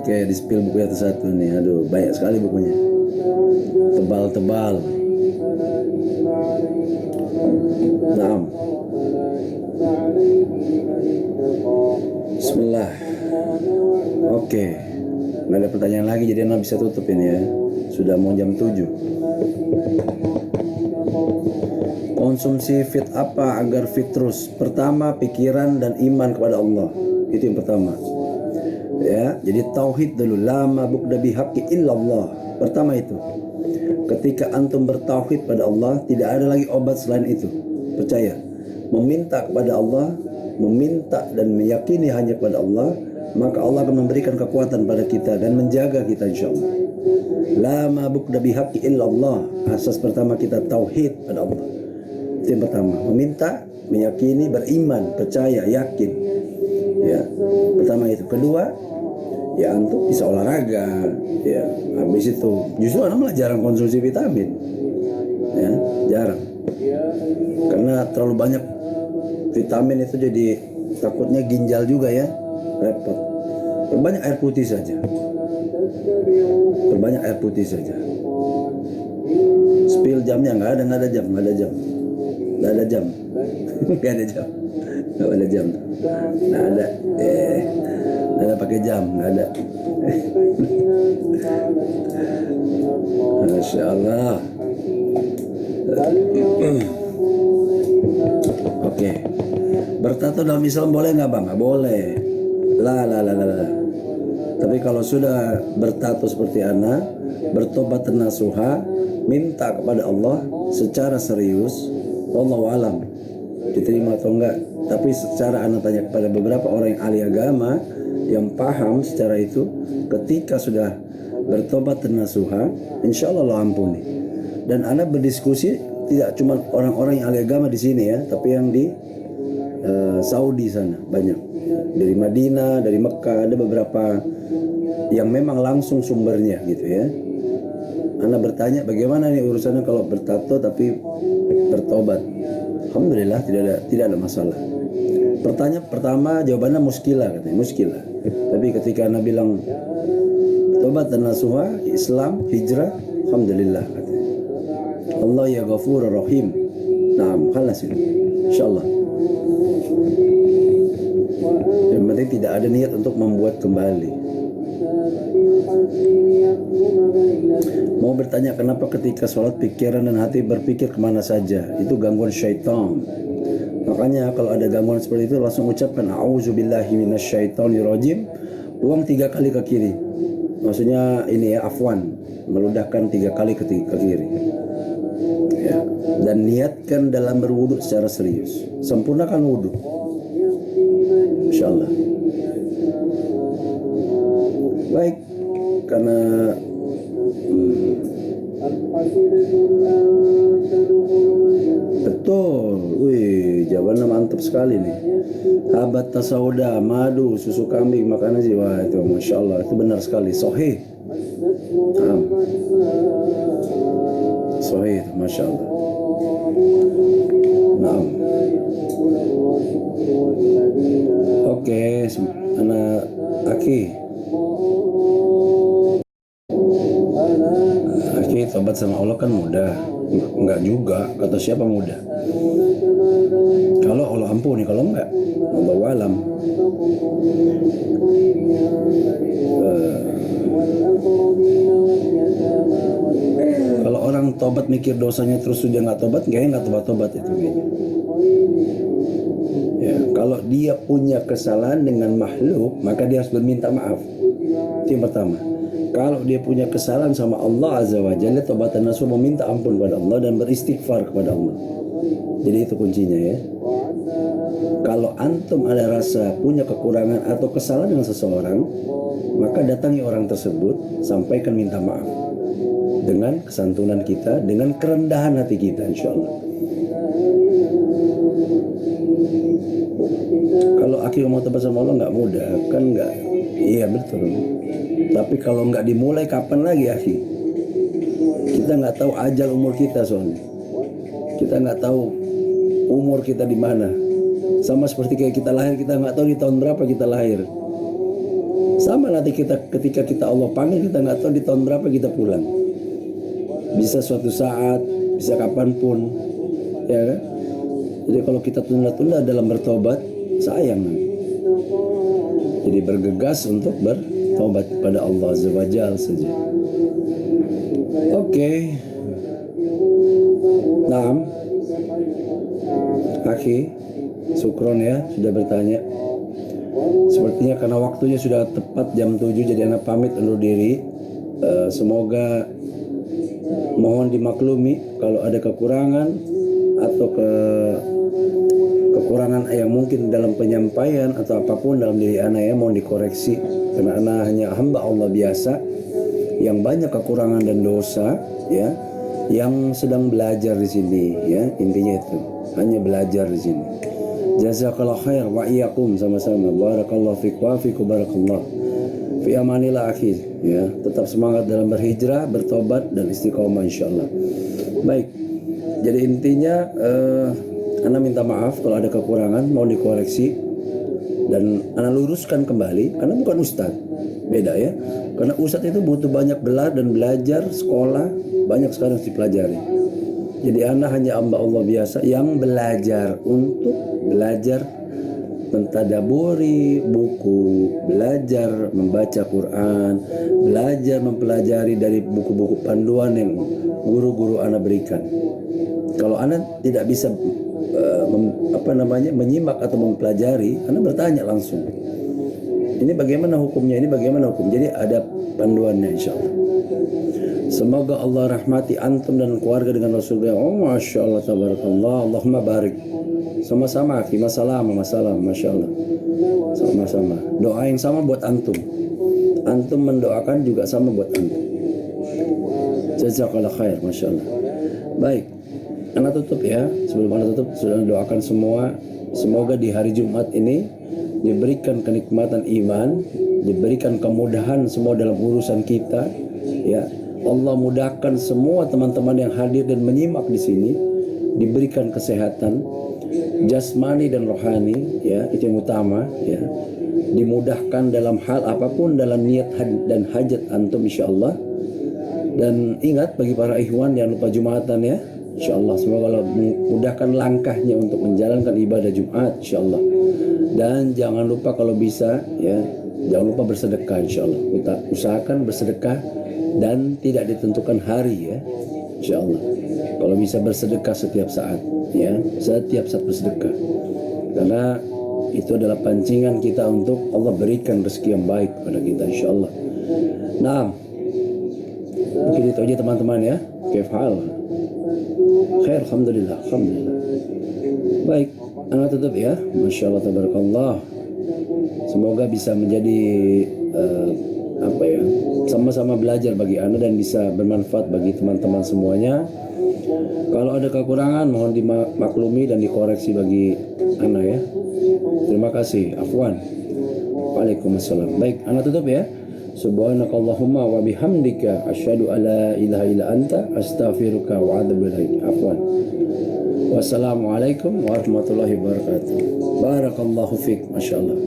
kayak di spill buku satu nih. Aduh, banyak sekali bukunya, tebal-tebal. Naam. Bismillah. Oke, nggak ada pertanyaan lagi, jadi Anda bisa tutup ini ya. Sudah mau jam 7. Konsumsi fit apa agar fit terus? Pertama, pikiran dan iman kepada Allah. Itu yang pertama. Ya, jadi tauhid dulu. La ma'budu bihaqqi illallah. Pertama itu. Ketika antum bertauhid pada Allah, tidak ada lagi obat selain itu. Percaya. Meminta kepada Allah, meminta dan meyakini hanya kepada Allah, maka Allah akan memberikan kekuatan pada kita dan menjaga kita insyaallah. La ma'budu bihaqqi illallah. Asas pertama kita tauhid pada Allah. Itu yang pertama, meminta, meyakini, beriman, percaya, yakin. Ya, pertama itu. Kedua, ya antum bisa olahraga. Ya, habis itu justru anak malah jarang konsumsi vitamin. Ya, jarang. Karena terlalu banyak vitamin itu jadi takutnya ginjal juga ya, repot. Perbanyak air putih saja. Perbanyak air putih saja. Spill jamnya nggak ada jam. Nggak ada jam. Nggak ada jam. Nggak ada jam. Nggak ada pakai jam. Nggak ada. Masya Allah. Oke. Bertato dalam Islam boleh nggak bang? Nggak boleh. Lah. Tapi kalau sudah bertato seperti ana, bertobat nasuha, minta kepada Allah secara serius, wallahu alam diterima atau enggak. Tapi secara anak tanya kepada beberapa orang yang ahli agama yang paham secara itu, ketika sudah bertobat dan nasuha, insya Allah Allah ampuni. Dan anak berdiskusi tidak cuma orang-orang yang ahli agama di sini ya, tapi yang di Saudi sana banyak, dari Madinah, dari Mekah, ada beberapa yang memang langsung sumbernya gitu ya. Anak bertanya bagaimana nih urusannya kalau bertato tapi bertobat. Alhamdulillah tidak ada masalah. Pertanyaan pertama jawabannya muskilah katanya, muskilah. Tapi ketika anak bilang tobat dan nasuha, Islam, hijrah, alhamdulillah katanya. Allah ya Ghafurur Rahim. Naam, khalas ini. Insyaallah. Yang penting tidak ada niat untuk membuat kembali. Mau bertanya kenapa ketika sholat pikiran dan hati berpikir kemana saja? Itu gangguan syaitan. Makanya kalau ada gangguan seperti itu langsung ucapkan a'udzubillahi minasyaitonirrajim. Buang 3 kali ke kiri. Maksudnya ini ya, afwan, meludahkan 3 kali ke kiri. Ya. Dan niatkan dalam berwudu secara serius. Sempurnakan wudu. Insyaallah. Baik, karena betul, wih, jawabannya mantap sekali nih. Habat tasauda, madu, susu kambing, makanan sih, wah itu, masya Allah, itu benar sekali, sohih. Sohih, masya Allah. Naam. Oke, anak Aki. Tobat sama Allah kan mudah. Enggak juga, kata siapa mudah? Kalau Allah ampuni, kalau enggak Allahu alam. Kalau orang tobat mikir dosanya terus sudah nggak tobat, kayaknya nggak tobat itu kayaknya. Ya, kalau dia punya kesalahan dengan makhluk, maka dia harus berminta maaf. Itu yang pertama. Kalau dia punya kesalahan sama Allah Azza wa Jalla, tobatan nasuh, meminta ampun kepada Allah dan beristighfar kepada Allah. Jadi itu kuncinya ya. Kalau antum ada rasa punya kekurangan atau kesalahan dengan seseorang, maka datangi orang tersebut, sampaikan minta maaf dengan kesantunan kita, dengan kerendahan hati kita, insya Allah. Kalau Aki mau tobat sama Allah nggak mudah, kan nggak? Iya betul. Tapi kalau nggak dimulai kapan lagi Aki? Kita nggak tahu ajal umur kita soalnya. Kita nggak tahu umur kita di mana. Sama seperti kayak kita lahir, kita nggak tahu di tahun berapa kita lahir. Sama nanti kita ketika kita Allah panggil, kita nggak tahu di tahun berapa kita pulang. Bisa suatu saat, bisa kapanpun, ya kan? Jadi kalau kita tunda-tunda dalam bertobat, sayang. Jadi bergegas untuk bertobat kepada Allah Azza wa Jalla saja. Oke. Naam. Aki, Sukron ya sudah bertanya. Sepertinya karena waktunya sudah tepat jam 7, jadi anak pamit undur diri. Semoga mohon dimaklumi kalau ada kekurangan atau kekurangan yang mungkin dalam penyampaian atau apapun dalam diri anak ya, mohon dikoreksi karena anak hanya hamba Allah biasa yang banyak kekurangan dan dosa ya, yang sedang belajar di sini ya, intinya itu hanya belajar di sini. Jazakallah khair wa iyyakum, sama-sama. Barakallahu fiik wa fiikum barakallah. Fi amanillah akhi ya, tetap semangat dalam berhijrah, bertobat dan istiqomah insyaallah. Baik. Jadi intinya ana minta maaf kalau ada kekurangan, mau dikoreksi dan ana luruskan kembali. Ana bukan ustaz. Beda ya. Karena ustaz itu butuh banyak dan belajar, sekolah, banyak sekali yang dipelajari. Jadi ana hanya hamba Allah biasa yang belajar untuk belajar mentadaburi buku, belajar membaca Quran, belajar mempelajari dari buku-buku panduan yang guru-guru ana berikan. Kalau ana tidak bisa menyimak atau mempelajari, ana bertanya langsung. Ini bagaimana hukumnya? Ini bagaimana hukum? Jadi ada panduannya insyaallah. Semoga Allah rahmati antum dan keluarga dengan Rasulullah. Oh, masya Allah, tabarakallah, Allahumma barik. Sama-sama, masalah, masya Allah. Sama-sama. Doa yang sama buat antum. Antum mendoakan juga sama buat antum. Jazakallah khair, masya Allah. Baik, anak tutup ya. Sebelum anak tutup, sudah doakan semua. Semoga di hari Jumat ini diberikan kenikmatan iman, diberikan kemudahan semua dalam urusan kita. Ya, Allah mudahkan semua teman-teman yang hadir dan menyimak di sini, diberikan kesehatan jasmani dan rohani, ya itu yang utama, ya dimudahkan dalam hal apapun dalam niat dan hajat antum insyaallah. Dan ingat bagi para ikhwan jangan lupa Jumatan ya insyaallah. Semoga Allah memudahkan langkahnya untuk menjalankan ibadah Jumat insyaallah. Dan jangan lupa kalau bisa ya, jangan lupa bersedekah insyaallah. Kita usahakan bersedekah dan tidak ditentukan hari ya insyaallah. Kalau bisa bersedekah setiap saat ya, setiap saat bersedekah, karena itu adalah pancingan kita untuk Allah berikan rezeki yang baik pada kita insyaallah. Nah, mungkin itu aja teman-teman ya. Kaif hal? Khair, alhamdulillah, alhamdulillah. Baik, anak tutup ya. Masya Allah, tabarakallah. Semoga bisa menjadi sama-sama belajar bagi anda dan bisa bermanfaat bagi teman-teman semuanya. Kalau ada kekurangan mohon dimaklumi dan dikoreksi bagi anda ya. Terima kasih. Afwan. Waalaikumsalam. Baik, anak tutup ya. Subhanakallahumma wa bihamdika asyhadu alla ilaha illa anta astaghfiruka wa atubu ilaik. Afwan. Wassalamualaikum warahmatullahi wabarakatuh. Barakallahu fiik. Masyaallah.